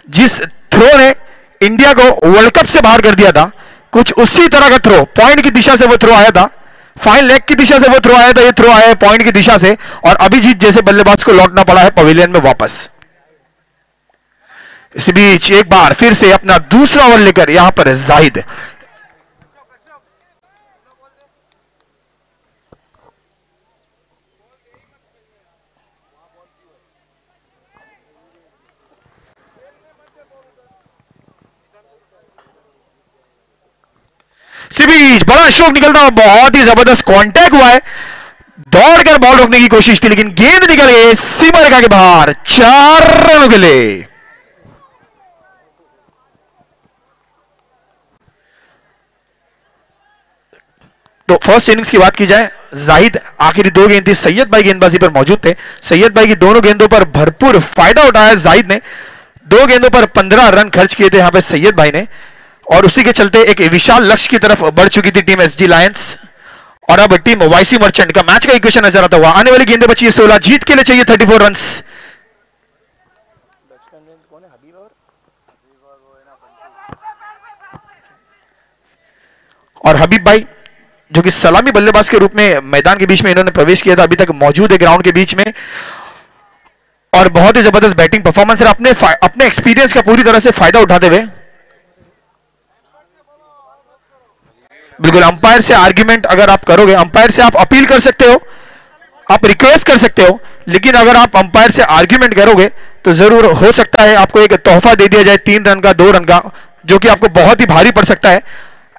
जिस थ्रो ने इंडिया को वर्ल्ड कप से बाहर कर दिया था, कुछ उसी तरह का थ्रो, पॉइंट की दिशा से वो थ्रो आया था, फाइन लेग की दिशा से वो थ्रो आया था, ये थ्रो आया है पॉइंट की दिशा से, और अभिजीत जैसे बल्लेबाज को लौटना पड़ा है पवेलियन में वापस। इसी बीच एक बार फिर से अपना दूसरा ओवर लेकर यहां पर जाहिद, इसी बीच बड़ा स्ट्रोक निकलता हुआ, बहुत ही जबरदस्त कांटेक्ट हुआ है, दौड़कर बॉल रोकने की कोशिश थी, लेकिन गेंद निकल गई सीमा रेखा के बाहर, 4 रनों के लिए। तो फर्स्ट इनिंग्स की बात की जाए, जाहिद आखिरी 2 गेंद थी, सैयद भाई गेंदबाजी पर मौजूद थे, सैयद भाई की दोनों गेंदों पर भरपूर फायदा उठाया जाहिद ने, 2 गेंदों पर 15 रन खर्च किए थे यहां पे सैयद भाई ने, और उसी के चलते एक विशाल लक्ष्य की तरफ बढ़ चुकी थी टीम SG लायंस, और अब टीम वाईसी मर्चेंट का मैच का इक्वेशन नजर आता हुआ। आने वाली गेंदें बची है 16, जीत के लिए चाहिए 34 रन। और हबीब भाई जो कि सलामी बल्लेबाज के रूप में मैदान के बीच में इन्होंने प्रवेश किया था, अभी तक मौजूद है ग्राउंड के बीच में, और बहुत ही जबरदस्त बैटिंग परफॉर्मेंस है, अपने एक्सपीरियंस का पूरी तरह से फायदा उठाते हुए। बिल्कुल अंपायर से आर्ग्यूमेंट अगर आप करोगे, अंपायर से आप अपील कर सकते हो, आप रिक्वेस्ट कर सकते हो, लेकिन अगर आप अंपायर से आर्ग्यूमेंट करोगे तो जरूर हो सकता है आपको एक तोहफा दे दिया जाए 3 रन का, 2 रन का, जो कि आपको बहुत ही भारी पड़ सकता है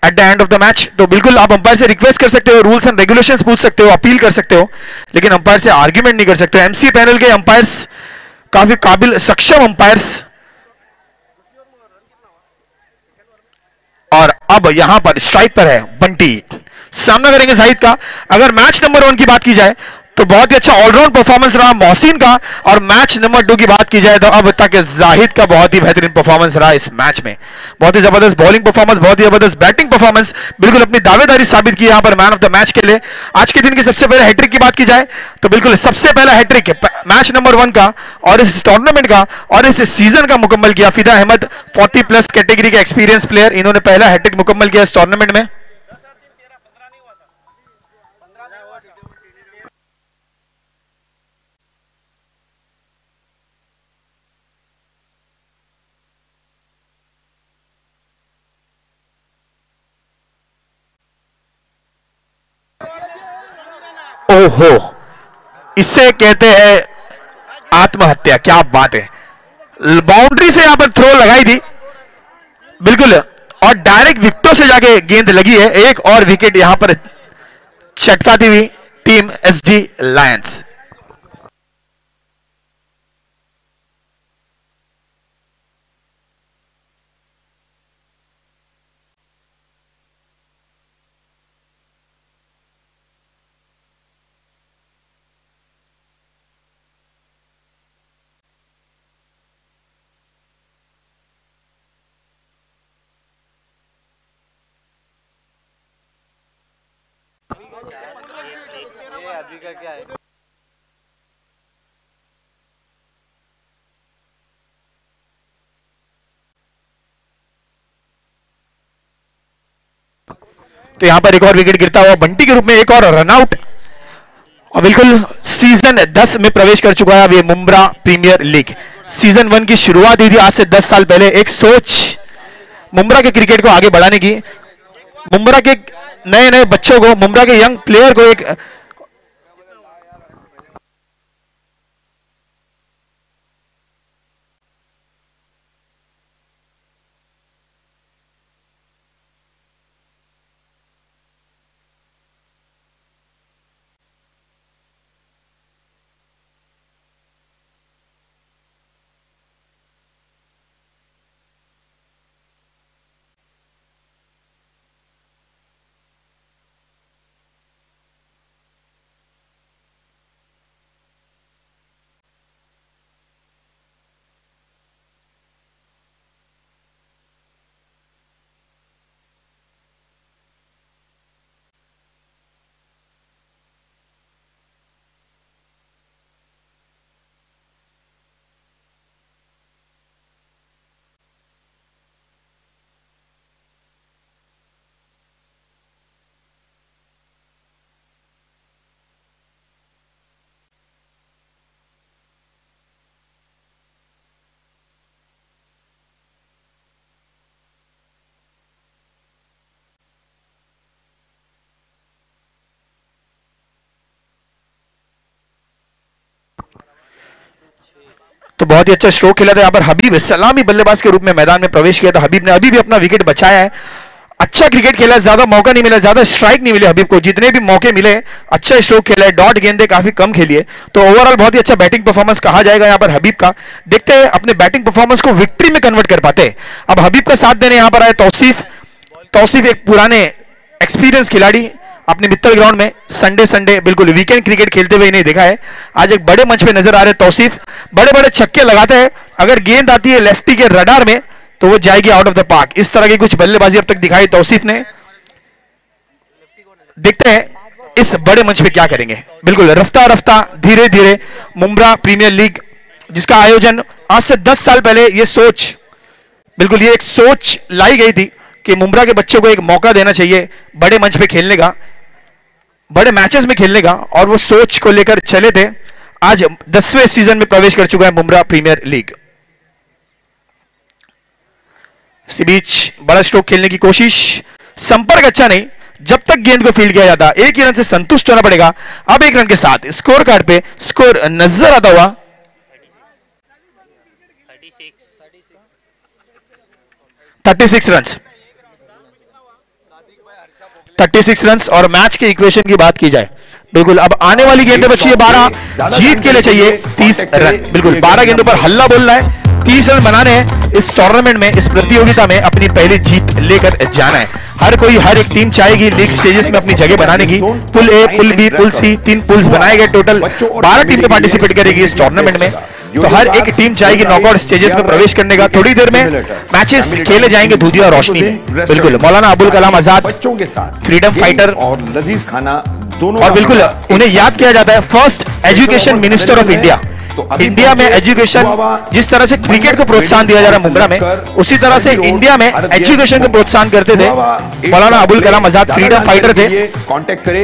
at the end of the match. तो बिल्कुल आप अंपायर से रिक्वेस्ट कर सकते हो, रूल्स एंड रेगुलेशंस पूछ सकते हो, अपील कर सकते हो, लेकिन अंपायर से आर्ग्यूमेंट नहीं कर सकते। एमसी पैनल के अंपायर्स काफी काबिल सक्षम अंपायर्स, और अब यहां पर स्ट्राइक पर है बंटी, सामना करेंगे जाहिद का। अगर मैच नंबर 1 की बात की जाए तो बहुत ही अच्छा ऑलराउंड परफॉर्मेंस रहा मोहसिन का, और मैच नंबर 2 की बात की जाए तो अब तक जाहिद का बहुत ही बेहतरीन परफॉर्मेंस रहा इस मैच में। बहुत ही जबरदस्त बॉलिंग परफॉर्मेंस, बहुत ही जबरदस्त बैटिंग परफॉर्मेंस, बिल्कुल अपनी दावेदारी साबित की यहां पर मैन ऑफ द मैच के लिए। आज के दिन की सबसे पहले हैट्रिक की बात की जाए तो बिल्कुल सबसे पहला हैट्रिक मैच नंबर 1 का और इस टूर्नामेंट का और इस सीजन का मुकम्मल किया फिदा अहमद, 40+ कैटेगरी का एक्सपीरियंस प्लेयर, इन्होंने पहला हैट्रिक मुकम्मल किया इस टूर्नामेंट में। ओहो, इसे कहते हैं आत्महत्या, क्या बात है। बाउंड्री से यहां पर थ्रो लगाई थी बिल्कुल, और डायरेक्ट विकेटों से जाके गेंद लगी है। एक और विकेट यहां पर चटकाती हुई टीम एसजी लायंस। तो यहां पर एक और विकेट गिरता हुआ बंटी के रूप में एक और रनआउट, और बिल्कुल सीजन 10 में प्रवेश कर चुका है अब ये मुंब्रा प्रीमियर लीग। सीजन 1 की शुरुआत हुई थी आज से 10 साल पहले, एक सोच मुंब्रा के क्रिकेट को आगे बढ़ाने की, मुंब्रा के नए नए बच्चों को, मुंब्रा के यंग प्लेयर को एक तो बहुत ही अच्छा स्ट्रोक खेला था यहाँ पर हबीब, सलामी बल्लेबाज के रूप में मैदान में प्रवेश किया था हबीब ने, अभी भी अपना विकेट बचाया है। अच्छा क्रिकेट खेला, ज्यादा मौका नहीं मिला, ज्यादा स्ट्राइक नहीं मिले हबीब को, जितने भी मौके मिले अच्छा स्ट्रोक खेला है, डॉट गेंदे काफी कम खेली है, तो ओवरऑल बहुत ही अच्छा बैटिंग परफॉर्मेंस कहा जाएगा यहाँ पर हबीब का। देखते हैं अपने बैटिंग परफॉर्मेंस को विक्ट्री में कन्वर्ट कर पाते हैं। अब हबीब का साथ देने यहाँ पर आए तौसीफ। तौसीफ एक पुराने एक्सपीरियंस खिलाड़ी, अपने मित्तल ग्राउंड में संडे बिल्कुल वीकेंड क्रिकेट खेलते हुए इन्हें देखा है, आज एक बड़े मंच पे नजर आ रहे तौसीफ, बड़े बड़े छक्के लगाते हैं, अगर गेंद आती है लेफ्टी के रडार में तो वो जाएगी आउट ऑफ द पार्क। इस तरह की कुछ बल्लेबाजी अब तक दिखाई तौसीफ ने, देखते हैं इस बड़े मंच पे क्या करेंगे। बिल्कुल रफ्ता रफ्ता धीरे धीरे मुंब्रा प्रीमियर लीग जिसका आयोजन आज से 10 साल पहले ये सोच, बिल्कुल ये एक सोच लाई गई थी कि मुंब्रा के बच्चों को एक मौका देना चाहिए बड़े मंच पे खेलने का, बड़े मैचेस में खेलने का, और वो सोच को लेकर चले थे। आज 10वें सीजन में प्रवेश कर चुका है मुंब्रा प्रीमियर लीग। इसी बीच बड़ा स्ट्रोक खेलने की कोशिश, संपर्क अच्छा नहीं, जब तक गेंद को फील्ड किया जाता एक ही रन से संतुष्ट होना पड़ेगा। अब 1 रन के साथ स्कोर कार्ड पे स्कोर नजर आता हुआ 36 रन। 36 रन। और मैच के इक्वेशन की बात की जाए, बिल्कुल अब आने वाली गेंदें बची है 12, जीत के लिए चाहिए 30 रन। बिल्कुल 12 गेंदों पर हल्ला बोलना है, 30 रन बनाने हैं इस टूर्नामेंट में, इस प्रतियोगिता में अपनी पहली जीत लेकर जाना है। हर कोई, हर एक टीम चाहेगी लीग स्टेजेस में अपनी जगह बनाने की। पुल ए, पुल बी, पुल सी, 3 पुल्स बनाए गए। टोटल 12 टीमें पार्टिसिपेट करेगी इस टूर्नामेंट में, तो हर एक टीम चाहेगी नॉकआउट स्टेजेस में प्रवेश करने का। थोड़ी देर में मैचेस खेले जाएंगे दूधिया और रोशनी में। बिल्कुल मौलाना अबुल कलाम आजाद बच्चों के साथ फ्रीडम फाइटर और लजीज खाना दोनों, और बिल्कुल उन्हें याद किया जाता है first education minister of India. India में एजुकेशन, जिस तरह से क्रिकेट को प्रोत्साहन दिया जा रहा है मुंब्रा में, उसी तरह से इंडिया में एजुकेशन को प्रोत्साहन करते थे मौलाना अबुल कलाम आजाद। फ्रीडम फाइटर थे,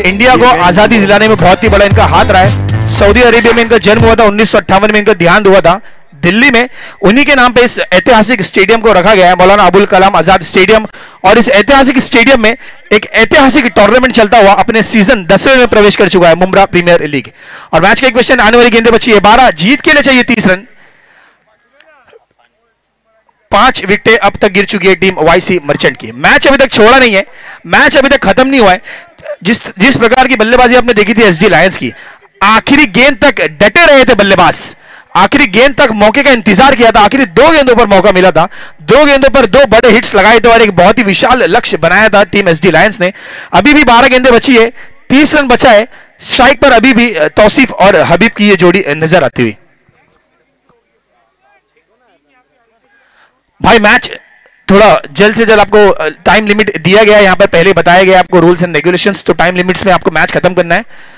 इंडिया को आजादी दिलाने में बहुत ही बड़ा इनका हाथ रहा है। सऊदी अरेबिया में इनका जन्म हुआ था, 1958 में इनका देहांत हुआ था दिल्ली में। उन्हीं के नाम पे इस ऐतिहासिक स्टेडियम को रखा गया है, मौलाना अबुल कलाम आजाद स्टेडियम। और इस ऐतिहासिक स्टेडियम में एक ऐतिहासिक टूर्नामेंट चलता हुआ अपने सीजन 10वें में प्रवेश कर चुका है मुंब्रा प्रीमियर लीग। और मैच का क्वेश्चन, आने वाली गेंदें बची है 12, जीत के लिए चाहिए 30 रन। 5 विकेटें अब तक गिर चुकी है टीम वाईसी मर्चेंट की। मैच अभी तक छोड़ा नहीं है, मैच अभी तक खत्म नहीं हुआ है। जिस प्रकार की बल्लेबाजी आपने देखी थी एसडी लायंस की, आखिरी गेंद तक डटे रहे थे बल्लेबाज, आखिरी गेंद तक मौके का इंतजार किया था। आखिरी 2 गेंदों पर मौका मिला था, 2 गेंदों पर 2 बड़े हिट्स लगाए थे और एक बहुत ही विशाल लक्ष्य बनाया था टीम एसडी लायंस ने। अभी भी 12 गेंदें बची है, 30 रन बचा है। स्ट्राइक पर अभी भी तौसीफ और हबीब की ये जोड़ी नजर आती हुई। भाई मैच थोड़ा जल्द से जल्द आपको टाइम लिमिट दिया गया है, यहां पर पहले बताया गया आपको रूल्स एंड रेगुलेशंस, तो टाइम लिमिट्स में आपको मैच खत्म करना है।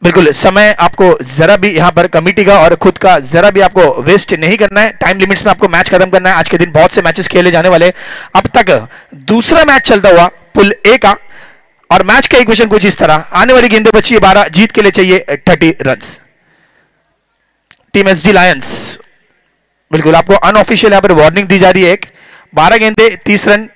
बिल्कुल समय आपको जरा भी यहां पर कमेटी का और खुद का जरा भी आपको वेस्ट नहीं करना है, टाइम लिमिट्स में आपको मैच खत्म करना है। आज के दिन बहुत से मैचेस खेले जाने वाले। अब तक दूसरा मैच चलता हुआ पुल ए का, और मैच का इक्वेशन कुछ इस तरह, आने वाली गेंदें बची है 12, जीत के लिए चाहिए 30 रन। टीम एसडी लायंस, बिल्कुल आपको अनऑफिशियल यहां पर वार्निंग दी जा रही है। 12 गेंदे 30 रन।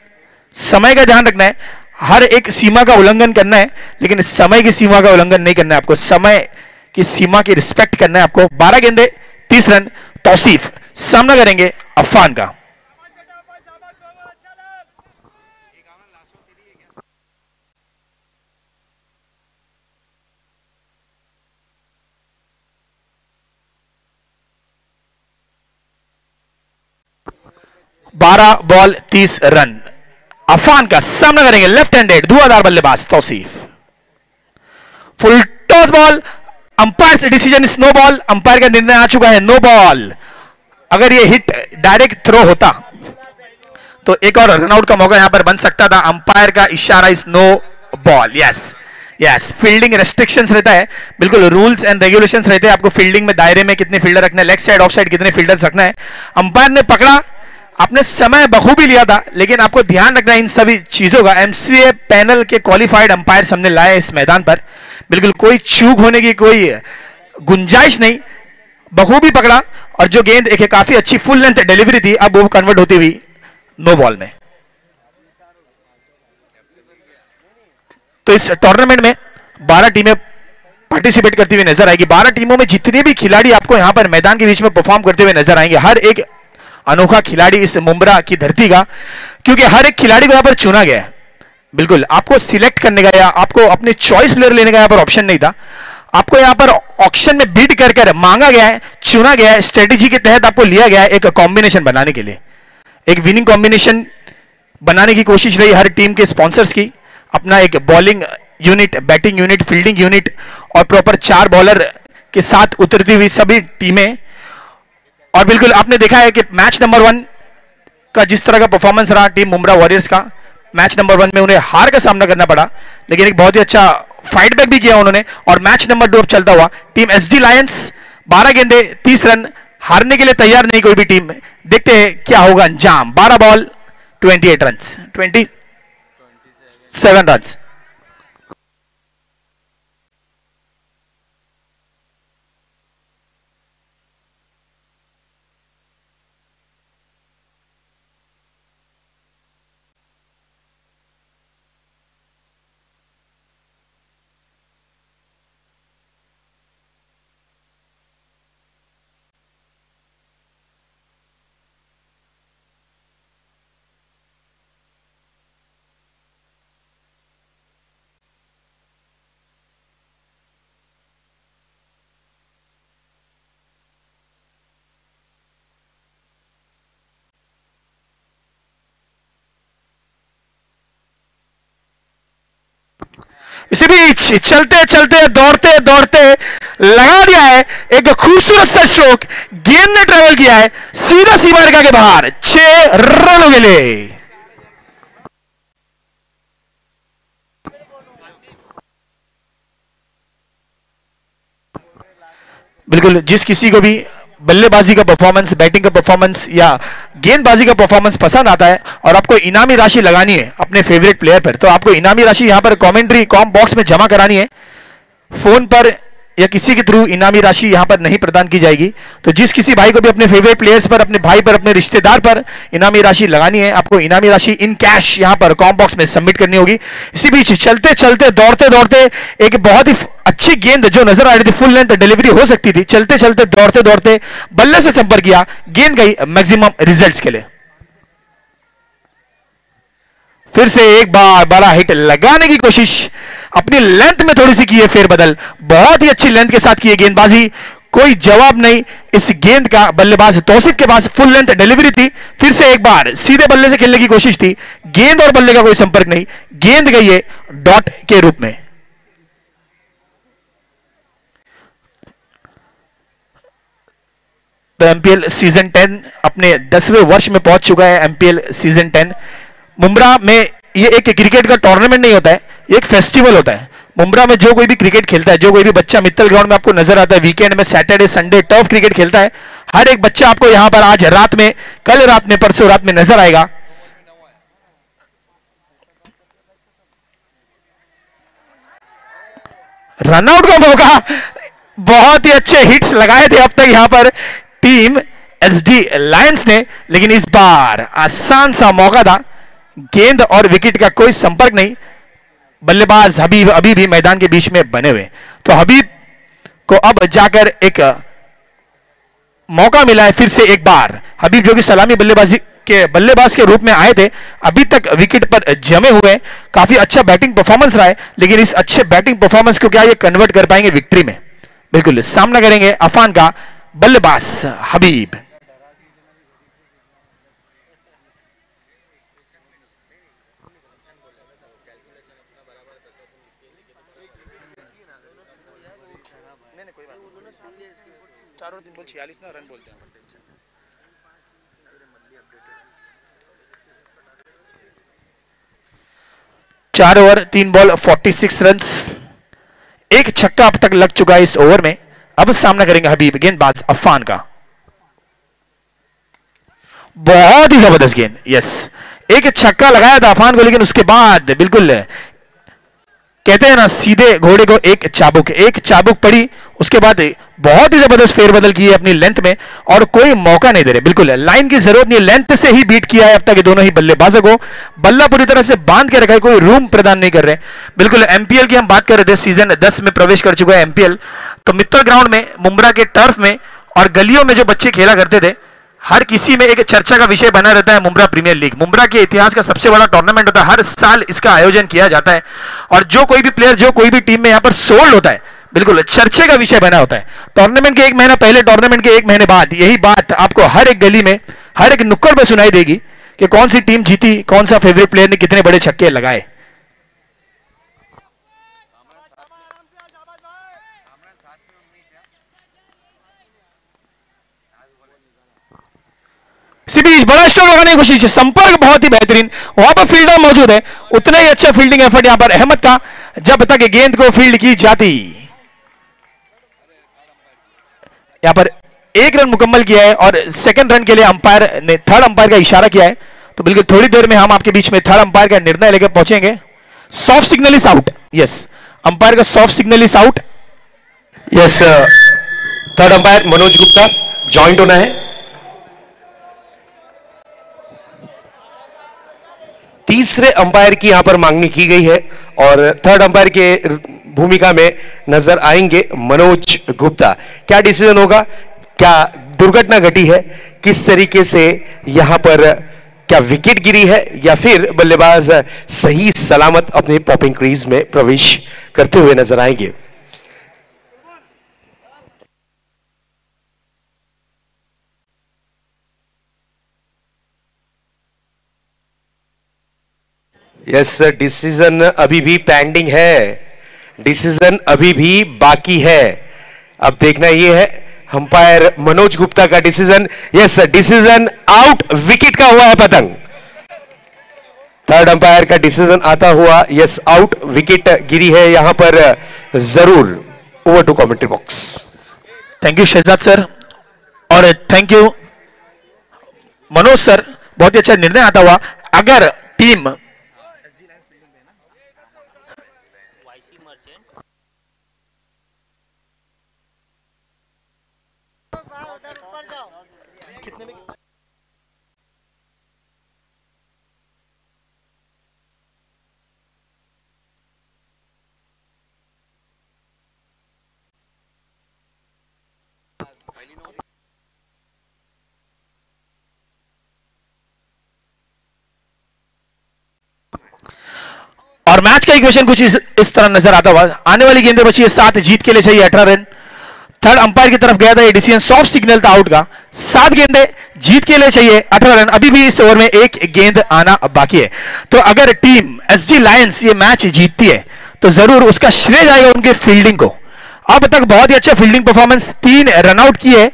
समय का ध्यान रखना है, हर एक सीमा का उल्लंघन करना है, लेकिन समय की सीमा का उल्लंघन नहीं करना है आपको, समय की सीमा की रिस्पेक्ट करना है आपको। 12 गेंदे 30 रन। तौसीफ सामना करेंगे अफान का। बारह बॉल 30 रन। अफान का सामना करेंगे लेफ्ट हैंडेड धुआंधार बल्लेबाज Tauseef. Full toss ball, umpire decision इस नो बॉल, अंपायर का निर्णय आ चुका है नो बॉल। अगर ये हिट डायरेक्ट थ्रो होता तो एक और रनआउट का मौका यहां पर बन सकता था। अंपायर का इशारा इस no ball. Yes yes, fielding restrictions रहता है, बिल्कुल रूल्स एंड रेगुलेशंस रहते हैं। आपको फील्डिंग में दायरे में कितने फील्डर रखना है, लेफ्ट साइड ऑफ साइड कितने फील्डर्स रखना है। अंपायर ने पकड़ा, आपने समय बखूबी लिया था, लेकिन आपको ध्यान रखना है इन सभी चीजों का। एमसीए पैनल के क्वालिफाइड अंपायर हमने लाए इस मैदान पर, बिल्कुल कोई चूक होने की कोई गुंजाइश नहीं। बखूबी पकड़ा और जो गेंद एक काफी अच्छी फुल लेंथ डिलीवरी थी, अब वो कन्वर्ट होती हुई नो बॉल में। तो इस टूर्नामेंट में 12 टीमें पार्टिसिपेट करती हुई नजर आएगी। 12 टीमों में जितने भी खिलाड़ी आपको यहां पर मैदान के बीच में परफॉर्म करते हुए नजर आएंगे, हर एक अनोखा खिलाड़ी इस मुंब्रा की धरती का, क्योंकि हर एक खिलाड़ी को यहां पर चुना गया है। बिल्कुल आपको सिलेक्ट करने का या आपको अपने चॉइस प्लेयर लेने का यहां पर ऑप्शन नहीं था, आपको यहां पर ऑक्शन में बीट कर कर मांगा गया है, चुना गया है, स्ट्रेटेजी के तहत आपको लिया गया है एक कॉम्बिनेशन बनाने के लिए। एक विनिंग कॉम्बिनेशन बनाने की कोशिश रही हर टीम के स्पॉन्सर्स की। अपना एक bowling unit, batting unit, fielding unit और प्रॉपर 4 बॉलर के साथ उतरती हुई सभी टीमें। और बिल्कुल आपने देखा है कि मैच नंबर 1 का जिस तरह का परफॉर्मेंस रहा टीम मुंब्रा वॉरियर्स का, मैच नंबर 1 में उन्हें हार का सामना करना पड़ा, लेकिन एक बहुत ही अच्छा फाइट बैक भी किया उन्होंने। और मैच नंबर 2 चलता हुआ टीम एसडी लायंस 12 गेंदे 30 रन, हारने के लिए तैयार नहीं कोई भी टीम। देखते हैं क्या होगा अंजाम। 12 बॉल 28 रन, 27 रन। इसी बीच चलते चलते दौड़ते दौड़ते लगा दिया है एक खूबसूरत सा स्ट्रोक, गेंद ने ट्रेवल किया है सीधा सीमा रेखा के बाहर 6 रनों के लिए। बिल्कुल, जिस किसी को भी बल्लेबाजी का परफॉर्मेंस, बैटिंग का परफॉर्मेंस या गेंदबाजी का परफॉर्मेंस पसंद आता है और आपको इनामी राशि लगानी है अपने फेवरेट प्लेयर पर, तो आपको इनामी राशि यहां पर कमेंट्री कॉम बॉक्स में जमा करानी है। फोन पर या किसी के थ्रू इनामी राशि यहां पर नहीं प्रदान की जाएगी। तो जिस किसी भाई को भी अपने फेवरेट प्लेयर्स पर, अपने भाई पर, अपने रिश्तेदार पर इनामी राशि लगानी है, आपको इनामी राशि इन कैश यहां पर कॉम बॉक्स में सबमिट करनी होगी। इसी बीच चलते चलते दौड़ते दौड़ते एक बहुत ही अच्छी गेंद जो नजर आ रही थी, फुल लेंथ डिलीवरी हो सकती थी, चलते चलते दौड़ते दौड़ते बल्ले से संपर्क किया, गेंद गई मैक्सिमम रिजल्ट्स के लिए। फिर से एक बार बड़ा हिट लगाने की कोशिश, अपनी लेंथ में थोड़ी सी की है फेरबदल, बहुत ही अच्छी लेंथ के साथ की है गेंदबाजी, कोई जवाब नहीं इस गेंद का। बल्लेबाज तौसीफ के पास फुल लेंथ डिलीवरी थी, फिर से एक बार सीधे बल्ले से खेलने की कोशिश थी, गेंद और बल्ले का कोई संपर्क नहीं, गेंद गई है डॉट के रूप में। तो एमपीएल सीजन 10 अपने 10वें वर्ष में पहुंच चुका है। एमपीएल सीजन 10 मुंब्रा में ये एक क्रिकेट का टूर्नामेंट नहीं होता है, ये एक फेस्टिवल होता है। मुंब्रा में जो कोई भी क्रिकेट खेलता है, जो कोई भी बच्चा मित्तल ग्राउंड में आपको नजर आता है, वीकेंड में सैटरडे संडे टर्फ क्रिकेट खेलता है, हर एक बच्चा आपको यहां पर आज रात में, कल रात में, परसों रात में नजर आएगा। रनआउट का मौका, बहुत ही अच्छे हिट्स लगाए थे अब तक यहां पर टीम एसडी लायंस ने, लेकिन इस बार आसान सा मौका था, गेंद और विकेट का कोई संपर्क नहीं। बल्लेबाज हबीब अभी भी मैदान के बीच में बने हुए, तो हबीब को अब जाकर एक मौका मिला है फिर से एक बार। हबीब जो कि सलामी बल्लेबाजी के बल्लेबाज के रूप में आए थे, अभी तक विकेट पर जमे हुए, काफी अच्छा बैटिंग परफॉर्मेंस रहा है, लेकिन इस अच्छे बैटिंग परफॉर्मेंस को क्या ये कन्वर्ट कर पाएंगे विक्ट्री में? बिल्कुल, सामना करेंगे अफान का बल्लेबाज हबीब। चार और 3 बॉल 46 ना रन बोलते हैं। 4 ओवर 3 बॉल 46 रन्स, एक छक्का अब तक लग चुका है इस ओवर में। अब सामना करेंगे हबीब गेंदबाज अफान का। बहुत ही जबरदस्त गेंद, यस, एक छक्का लगाया था अफान को, लेकिन उसके बाद बिल्कुल कहते हैं ना सीधे घोड़े को एक चाबुक पड़ी, उसके बाद बहुत ही जबरदस्त फेरबदल की है अपनी लेंथ में और कोई मौका नहीं दे रहे। बिल्कुल लाइन की जरूरत नहीं, लेंथ से ही बीट किया है अब तक ये दोनों ही बल्लेबाजों को, बल्ला पूरी तरह से बांध के रखा है, कोई रूम प्रदान नहीं कर रहे। बिल्कुल एमपीएल की हम बात कर रहे थे, सीजन 10 में प्रवेश कर चुका है एमपीएल। तो मित्तल ग्राउंड में, मुंब्रा के टर्फ में और गलियों में जो बच्चे खेला करते थे, हर किसी में एक चर्चा का विषय बना रहता है मुंब्रा प्रीमियर लीग। मुंब्रा के इतिहास का सबसे बड़ा टूर्नामेंट होता है, हर साल इसका आयोजन किया जाता है और जो कोई भी प्लेयर, जो कोई भी टीम में यहां पर सोल्ड होता है, बिल्कुल चर्चे का विषय बना होता है। टूर्नामेंट के 1 महीना पहले, टूर्नामेंट के 1 महीने बाद यही बात आपको हर एक गली में, हर एक नुक्कड़ पर सुनाई देगी कि कौन सी टीम जीती, कौन सा फेवरेट प्लेयर ने कितने बड़े छक्के लगाए। बीच बड़ा स्ट्रोक लगाने की कोशिश है, संपर्क बहुत ही बेहतरीन, वहां पर फील्डर मौजूद है, उतना ही अच्छा फील्डिंग एफर्ट यहां पर अहमद का, जब तक गेंद को फील्ड की जाती। यहां पर 1 रन मुकम्मल किया है और सेकंड रन के लिए अंपायर ने थर्ड अंपायर का इशारा किया है। तो बिल्कुल थोड़ी देर में हम आपके बीच में थर्ड अंपायर का निर्णय लेकर पहुंचेंगे। Soft signal is out, yes, umpire का soft signal is out, yes. Third umpire Manoj Gupta join होना है। तीसरे अंपायर की यहां पर मांगनी की गई है और थर्ड अंपायर के भूमिका में नजर आएंगे मनोज गुप्ता। क्या डिसीजन होगा, क्या दुर्घटना घटी है, किस तरीके से यहां पर क्या विकेट गिरी है या फिर बल्लेबाज सही सलामत अपने पॉपिंग क्रीज में प्रवेश करते हुए नजर आएंगे। यस, डिसीजन अभी भी पेंडिंग है। डिसीजन अभी भी बाकी है। अब देखना यह है अंपायर मनोज गुप्ता का decision. Yes, decision out, wicket का हुआ है पतंग। थर्ड अंपायर का डिसीजन आता हुआ, यस आउट, विकेट गिरी है यहां पर जरूर। Over to commentary box. Thank you Shahzad sir और थैंक यू मनोज सर, बहुत ही अच्छा निर्णय आता हुआ। अगर टीम और मैच का इक्वेशन कुछ इस तरह नजर आता हुआ। आने वाली गेंदें बची है 7, जीत के लिए चाहिए 18 रन। थर्ड अंपायर की तरफ गया था, ये डिसीजन सॉफ्ट सिग्नल था आउट का। 7 गेंदें, जीत के लिए चाहिए 18 रन। अभी भी इस ओवर में एक गेंद आना बाकी है। तो अगर टीम एसडी लायंस ये मैच जीतती है तो जरूर उसका श्रेय जाएगा उनके फील्डिंग को। अब तक बहुत ही अच्छा फील्डिंग परफॉर्मेंस, 3 रनआउट किए,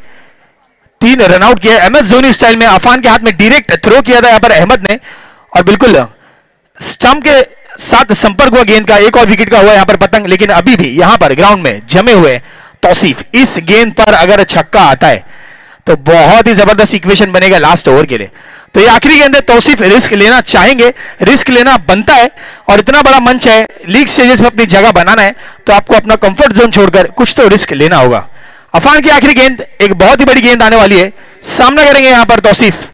3 रनआउट किए एमएस धोनी स्टाइल में। अफान के हाथ में डायरेक्ट थ्रो किया था यहां पर अहमद ने और बिल्कुल स्टंप के साथ संपर्क हुआ गेंद का। एक और विकेट का हुआ यहां पर पतंग, लेकिन अभी भी यहां पर ग्राउंड में जमे हुए तौसीफ। इस गेंद पर अगर छक्का आता है तो बहुत ही जबरदस्त इक्वेशन बनेगा लास्ट ओवर के लिए। तो ये आखिरी गेंद है, तौसीफ रिस्क लेना चाहेंगे, रिस्क लेना बनता है और इतना बड़ा मंच है, लीग स्टेजेस में अपनी जगह बनाना है तो आपको अपना कंफर्ट जोन छोड़कर कुछ तो रिस्क लेना होगा। अफान की आखिरी गेंद, एक बहुत ही बड़ी गेंद आने वाली है, सामना करेंगे यहां पर तौसीफ।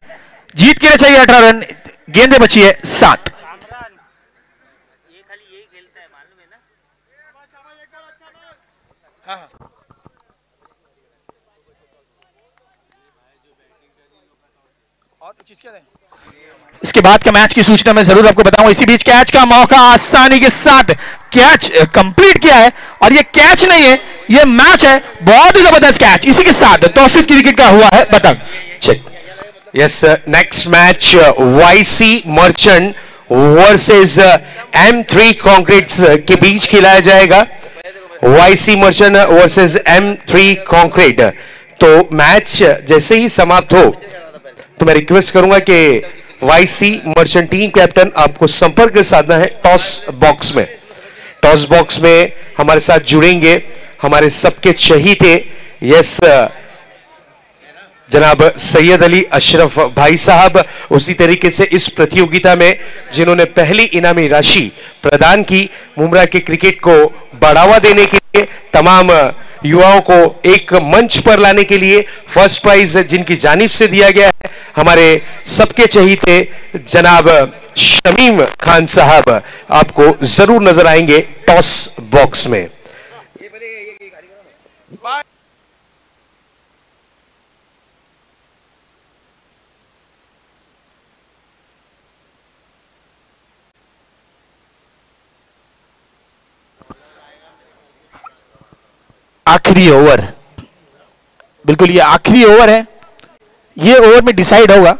जीत के लिए चाहिए 18 रन, गेंदें बची है 7। इसके बाद के मैच की सूचना मैं जरूर आपको बताऊंगा। इसी बीच कैच का मौका आसानी के साथ कैच कंप्लीट किया है और ये कैच नहीं है, ये मैच है, बहुत ही जबरदस्त कैच। इसी के साथ तौसीफ की विकेट का हुआ है पतंग। Check. Yes, next match YC merchant versus M3 concretes के बीच खिलाया जाएगा। YC merchant versus M3 concrete. तो मैच जैसे ही समाप्त हो तो मैं रिक्वेस्ट करूंगा कि वाईसी मर्चेंट टीम कैप्टन आपको संपर्क साधना है टॉस बॉक्स में। टॉस बॉक्स में हमारे साथ जुड़ेंगे हमारे सबके चहीते यस जनाब सैयद अली अशरफ भाई साहब। उसी तरीके से इस प्रतियोगिता में जिन्होंने पहली इनामी राशि प्रदान की, मुमरा के क्रिकेट को बढ़ावा देने के लिए, तमाम युवाओं को एक मंच पर लाने के लिए फर्स्ट प्राइज जिनकी जानिब से दिया गया है, हमारे सबके चहीते जनाब शमीम खान साहब आपको जरूर नजर आएंगे टॉस बॉक्स में। आखिरी ओवर, बिल्कुल ये आखिरी ओवर है। ये ओवर में डिसाइड होगा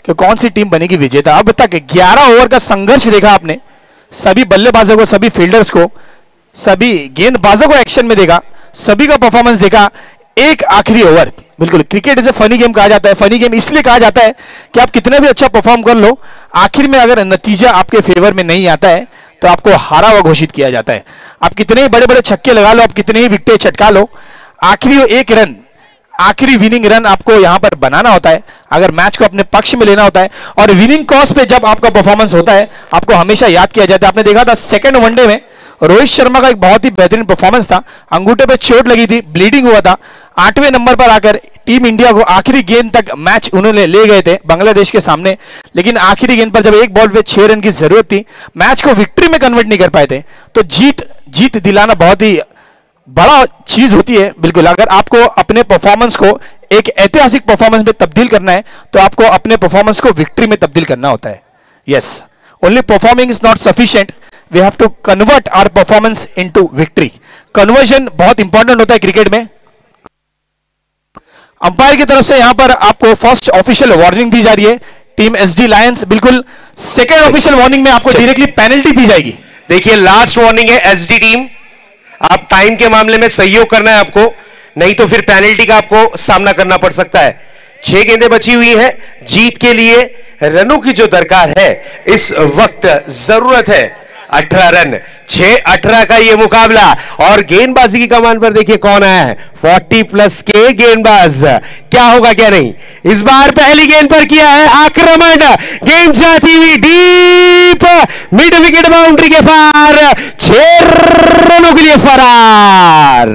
कि कौन सी टीम बनेगी विजेता। अब तक 11 ओवर का संघर्ष देखा आपने, सभी बल्लेबाजों को, सभी फील्डर्स को, सभी गेंदबाजों को एक्शन में देखा, सभी का परफॉर्मेंस देखा। एक आखिरी ओवर, बिल्कुल क्रिकेट इसे फनी गेम कहा जाता है। फनी गेम इसलिए कहा जाता है कि आप कितना भी अच्छा परफॉर्म कर लो, आखिर में अगर नतीजा आपके फेवर में नहीं आता है तो आपको हारा हुआ घोषित किया जाता है। आप कितने ही बड़े बड़े छक्के लगा लो, आप कितने ही विकेट चटका लो, आखिरी एक रन, आखिरी विनिंग रन आपको यहां पर बनाना होता है अगर मैच को अपने पक्ष में लेना होता है। और विनिंग कॉज पे जब आपका परफॉर्मेंस होता है आपको हमेशा याद किया जाता है। आपने देखा था सेकंड वनडे में रोहित शर्मा का एक बहुत ही बेहतरीन परफॉर्मेंस था, अंगूठे पे चोट लगी थी, ब्लीडिंग हुआ था, 8वें नंबर पर आकर टीम इंडिया को आखिरी गेंद तक मैच उन्होंने ले गए थे बांग्लादेश के सामने। लेकिन आखिरी गेंद पर जब एक बॉल पे 6 रन की जरूरत थी, मैच को विक्ट्री में कन्वर्ट नहीं कर पाए थे। तो जीत दिलाना बहुत ही बड़ा चीज होती है। बिल्कुल, अगर आपको अपने परफॉर्मेंस को एक ऐतिहासिक परफॉर्मेंस में तब्दील करना है तो आपको अपने परफॉर्मेंस को विक्ट्री में तब्दील करना होता है। Yes, only performing is not sufficient, we have to convert our performance into victory. Conversion बहुत इंपॉर्टेंट होता है क्रिकेट में। अंपायर की तरफ से यहां पर आपको फर्स्ट ऑफिशियल वार्निंग दी जा रही है टीम एसडी लायंस। बिल्कुल, सेकंड ऑफिशियल वार्निंग में आपको डायरेक्टली पेनल्टी दी जाएगी। देखिए लास्ट वार्निंग है एसडी टीम, आप टाइम के मामले में सहयोग करना है आपको, नहीं तो फिर पेनल्टी का आपको सामना करना पड़ सकता है। 6 गेंदें बची हुई हैं। जीत के लिए रनों की जो दरकार है इस वक्त जरूरत है 18 रन। 6-18 का ये मुकाबला और गेंदबाजी की कमान पर देखिए कौन आया है, 40+ के गेंदबाज। क्या होगा क्या नहीं। इस बार पहली गेंद पर किया है आक्रमण, गेंद जाती हुई डीप मिड विकेट बाउंड्री के पार, 6 रनों के लिए फरार।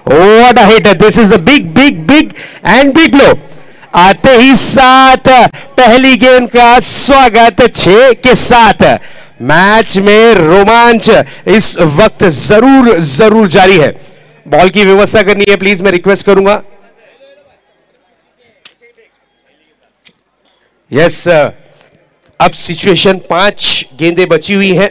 What a hit, this is a big big big and big blow. आते ही साथ पहली गेंद का स्वागत 6 के साथ। मैच में रोमांच इस वक्त जरूर जारी है। बॉल की व्यवस्था करनी है प्लीज, मैं रिक्वेस्ट करूंगा। यस, अब सिचुएशन 5 गेंदें बची हुई हैं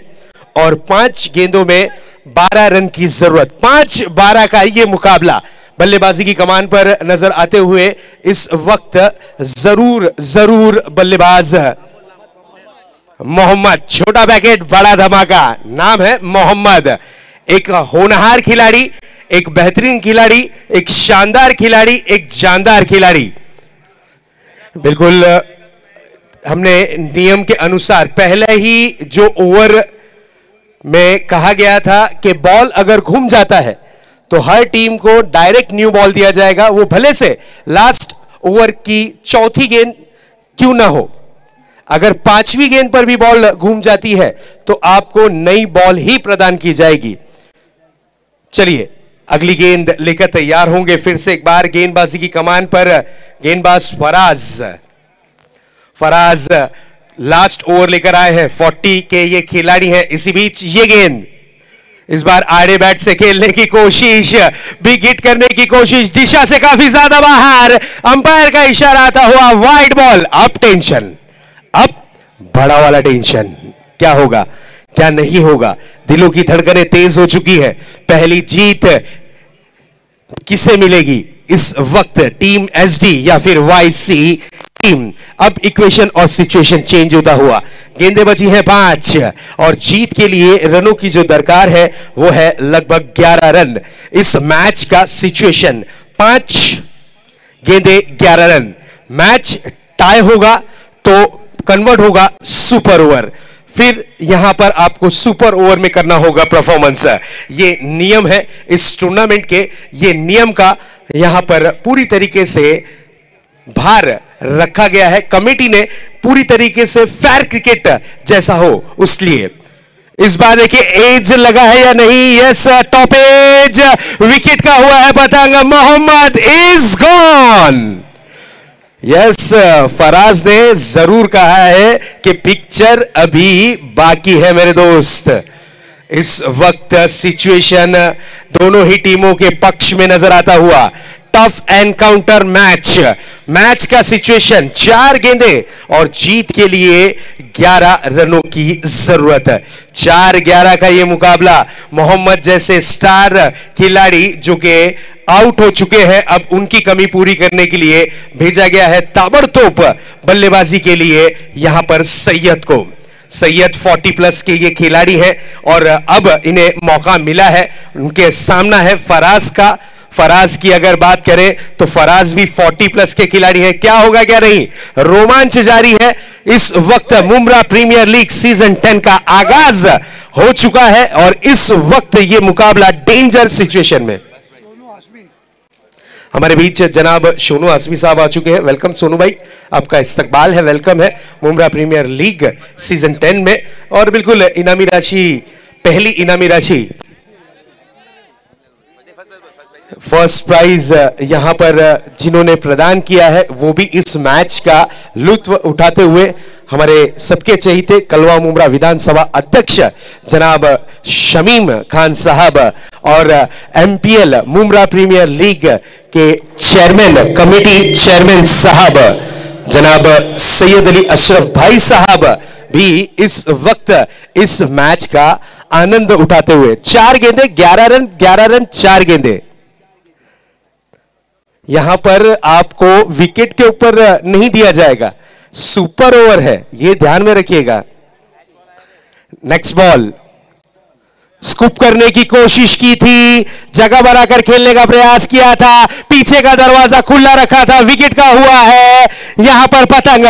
और 5 गेंदों में 12 रन की जरूरत। 5-12 का ये मुकाबला बल्लेबाजी की कमान पर नजर आते हुए इस वक्त जरूर बल्लेबाज मोहम्मद। छोटा पैकेट बड़ा धमाका, नाम है मोहम्मद। एक होनहार खिलाड़ी, एक बेहतरीन खिलाड़ी, एक शानदार खिलाड़ी, एक जानदार खिलाड़ी। बिल्कुल हमने नियम के अनुसार पहले ही जो ओवर में कहा गया था कि बॉल अगर घूम जाता है तो हर टीम को डायरेक्ट न्यू बॉल दिया जाएगा, वो भले से लास्ट ओवर की चौथी गेंद क्यों ना हो। अगर 5वीं गेंद पर भी बॉल घूम जाती है तो आपको नई बॉल ही प्रदान की जाएगी। चलिए अगली गेंद लेकर तैयार होंगे फिर से एक बार गेंदबाजी की कमान पर गेंदबाज फराज लास्ट ओवर लेकर आए हैं। 40 के ये खिलाड़ी हैं। इसी बीच ये गेंद इस बार आड़े बैट से खेलने की कोशिश, बिग हिट करने की कोशिश, दिशा से काफी ज्यादा बाहर, अंपायर का इशारा आता हुआ वाइड बॉल। अब टेंशन, अब बड़ा वाला टेंशन, क्या होगा क्या नहीं होगा। दिलों की धड़कनें तेज हो चुकी है। पहली जीत किसे मिलेगी इस वक्त, टीम एसडी या फिर वाईसी टीम। अब इक्वेशन और सिचुएशन चेंज होता हुआ। गेंदें बची हैं 5 और जीत के लिए रनों की जो दरकार है वो है लगभग 11 रन। इस मैच का सिचुएशन 5 गेंदें 11 रन। मैच टाई होगा तो कन्वर्ट होगा सुपर ओवर, फिर यहां पर आपको सुपर ओवर में करना होगा परफॉर्मेंस। ये नियम है इस टूर्नामेंट के, ये नियम का यहां पर पूरी तरीके से भार रखा गया है। कमेटी ने पूरी तरीके से फेयर क्रिकेट जैसा हो उसलिए। इस बार देखिए एज लगा है या नहीं। यस, टॉप एज, विकेट का हुआ है पतंग, Mohammad is gone. Yes, Faraz ने जरूर कहा है कि पिक्चर अभी बाकी है मेरे दोस्त। इस वक्त सिचुएशन दोनों ही टीमों के पक्ष में नजर आता हुआ। टफ एनकाउंटर मैच का सिचुएशन 4 गेंदें और जीत के लिए 11 रनों की जरूरत है। 4-11 का यह मुकाबला। मोहम्मद जैसे स्टार खिलाड़ी जो कि आउट हो चुके हैं, अब उनकी कमी पूरी करने के लिए भेजा गया है ताबड़तोप बल्लेबाजी के लिए यहां पर सैयद को। सैयद 40+ के ये खिलाड़ी हैं और अब इन्हें मौका मिला है। उनके सामना है फराज का। फराज की अगर बात करें तो फराज भी 40+ के खिलाड़ी हैं। क्या होगा क्या नहीं, रोमांच जारी है। इस वक्त मुंब्रा प्रीमियर लीग सीजन 10 का आगाज हो चुका है और इस वक्त ये मुकाबला डेंजर सिचुएशन में। हमारे बीच जनाब सोनू आसमी साहब आ चुके हैं। वेलकम सोनू भाई, आपका इस्तकबाल है, वेलकम है मुंब्रा प्रीमियर लीग सीजन 10 में। और बिल्कुल इनामी राशि, पहली इनामी राशि, फर्स्ट प्राइज यहां पर जिन्होंने प्रदान किया है वो भी इस मैच का लुत्फ उठाते हुए हमारे सबके चहीते कलवा मुंब्रा विधानसभा अध्यक्ष जनाब शमीम खान साहब और एमपीएल मुंब्रा प्रीमियर लीग के चेयरमैन, कमेटी चेयरमैन साहब जनाब सैयद अली अशरफ भाई साहब भी इस वक्त इस मैच का आनंद उठाते हुए। 4 गेंदें 11 रन, 11 रन 4 गेंदें। यहां पर आपको विकेट के ऊपर नहीं दिया जाएगा, सुपर ओवर है, यह ध्यान में रखिएगा। नेक्स्ट बॉल स्कूप करने की कोशिश की थी, जगह बनाकर खेलने का प्रयास किया था, पीछे का दरवाजा खुला रखा था, विकेट का हुआ है यहां पर पतंग।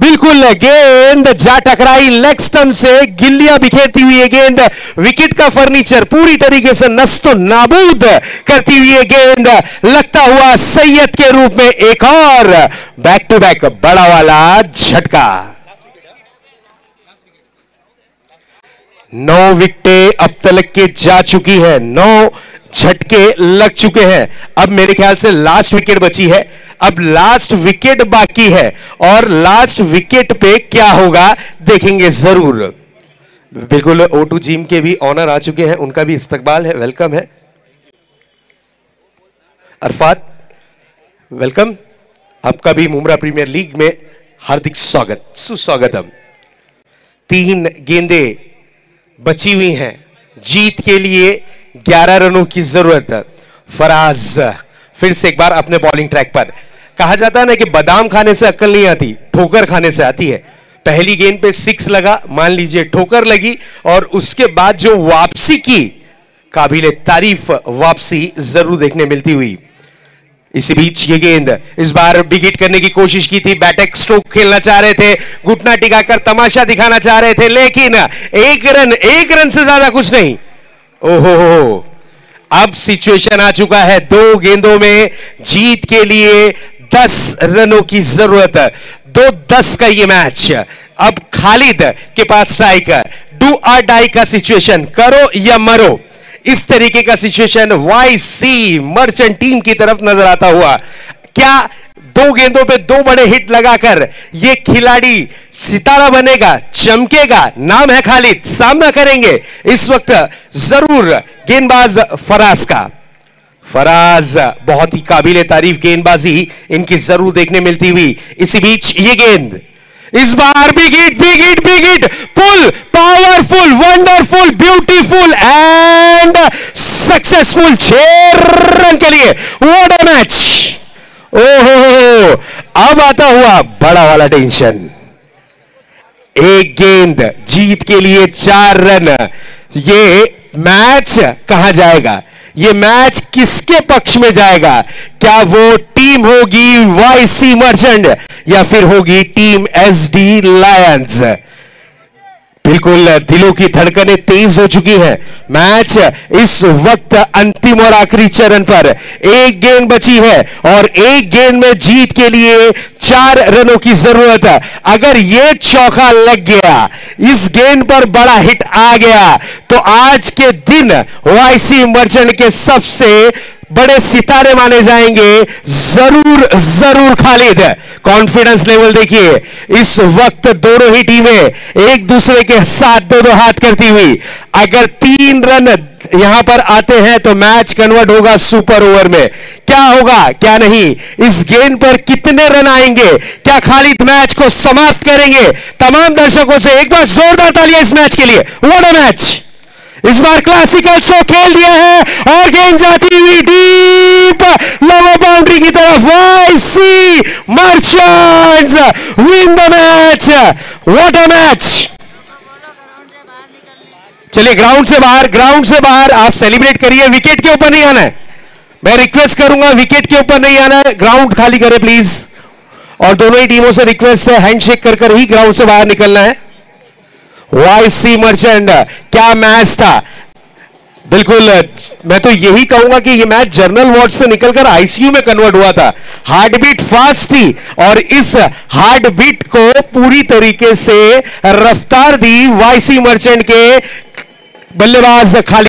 बिल्कुल गेंद जा टकराई लेग स्टंप से, गिल्लियां बिखेरती हुई ये गेंद विकेट का फर्नीचर पूरी तरीके से नस्तो नाबूद करती हुई ये गेंद लगता हुआ सैयद के रूप में एक और बैक टू बैक बड़ा वाला झटका। 9 विकेटें अब तक के जा चुकी है, 9 झटके लग चुके हैं। अब मेरे ख्याल से लास्ट विकेट बची है, अब लास्ट विकेट बाकी है और लास्ट विकेट पे क्या होगा देखेंगे जरूर। बिल्कुल O2 जिम के भी ऑनर आ चुके हैं, उनका भी इस्तकबाल है, वेलकम है। अरफात वेलकम, आपका भी मुमरा प्रीमियर लीग में हार्दिक स्वागत, सुस्वागतम। 3 गेंदें बची हुई हैं, जीत के लिए 11 रनों की जरूरत। फराज फिर से एक बार अपने बॉलिंग ट्रैक पर। कहा जाता है ना कि बादाम खाने से अक्ल नहीं आती, ठोकर खाने से आती है। पहली गेंद पे 6 लगा, मान लीजिए ठोकर लगी, और उसके बाद जो वापसी की, काबिले तारीफ वापसी जरूर देखने मिलती हुई। इसी बीच ये गेंद इस बार बिग हिट करने की कोशिश की थी, बैटक स्ट्रोक खेलना चाह रहे थे, घुटना टिकाकर तमाशा दिखाना चाह रहे थे, लेकिन एक रन से ज्यादा कुछ नहीं। ओहो, अब सिचुएशन आ चुका है 2 गेंदों में जीत के लिए 10 रनों की जरूरत। 2-10 का ये मैच। अब खालिद के पास स्ट्राइक, डू और डाई का सिचुएशन, करो या मरो, इस तरीके का सिचुएशन वाईसी मर्चेंट टीम की तरफ नजर आता हुआ। क्या 2 गेंदों पे 2 बड़े हिट लगाकर ये खिलाड़ी सितारा बनेगा, चमकेगा? नाम है खालिद, सामना करेंगे इस वक्त जरूर गेंदबाज फराज का। फराज बहुत ही काबिले तारीफ गेंदबाजी इनकी जरूर देखने मिलती हुई। इसी बीच ये गेंद इस बार big hit, pull, powerful, wonderful, beautiful and successful 6 run के लिए। What a match! ओहो, अब आता हुआ बड़ा वाला टेंशन। एक गेंद जीत के लिए 4 रन। ये मैच कहां जाएगा? ये मैच किसके पक्ष में जाएगा? क्या वो टीम होगी वाईसी मर्चेंट या फिर होगी टीम एसडी लायंस? बिल्कुल दिलों की धड़कनें तेज हो चुकी हैं। मैच इस वक्त अंतिम और आखिरी चरण पर, एक गेंद बची है और एक गेंद में जीत के लिए 4 रनों की जरूरत है। अगर ये चौका लग गया, इस गेंद पर बड़ा हिट आ गया, तो आज के दिन वाईसी मर्चेंट के सबसे बड़े सितारे माने जाएंगे जरूर खालिद। कॉन्फिडेंस लेवल देखिए, इस वक्त दोनों ही टीमें एक दूसरे के साथ दो हाथ करती हुई। अगर 3 रन यहां पर आते हैं तो मैच कन्वर्ट होगा सुपर ओवर में। क्या होगा क्या नहीं, इस गेंद पर कितने रन आएंगे, क्या खालिद मैच को समाप्त करेंगे? तमाम दर्शकों से एक बार जोरदार तालियां इस मैच के लिए। What a match! इस बार क्लासिकल शो खेल दिया है और गेंद जाती हुई डीप लोअर बाउंड्री की तरफ। YC merchants win the match. What a match! चलिए ग्राउंड से बाहर आप सेलिब्रेट करिए, विकेट के ऊपर नहीं आना है। मैं रिक्वेस्ट करूंगा विकेट के ऊपर नहीं आना है, ग्राउंड खाली करें प्लीज। और दोनों ही टीमों से रिक्वेस्ट है हैंडशेक कर ही ग्राउंड से बाहर निकलना है। वाईसी मर्चेंट, क्या मैच था! बिल्कुल मैं तो यही कहूंगा कि यह मैच जनरल वार्ड से निकलकर आईसीयू में कन्वर्ट हुआ था। हार्ट बीट फास्ट थी और इस हार्ट बीट को पूरी तरीके से रफ्तार दी वाईसी मर्चेंट के बल्लेबाज खालिद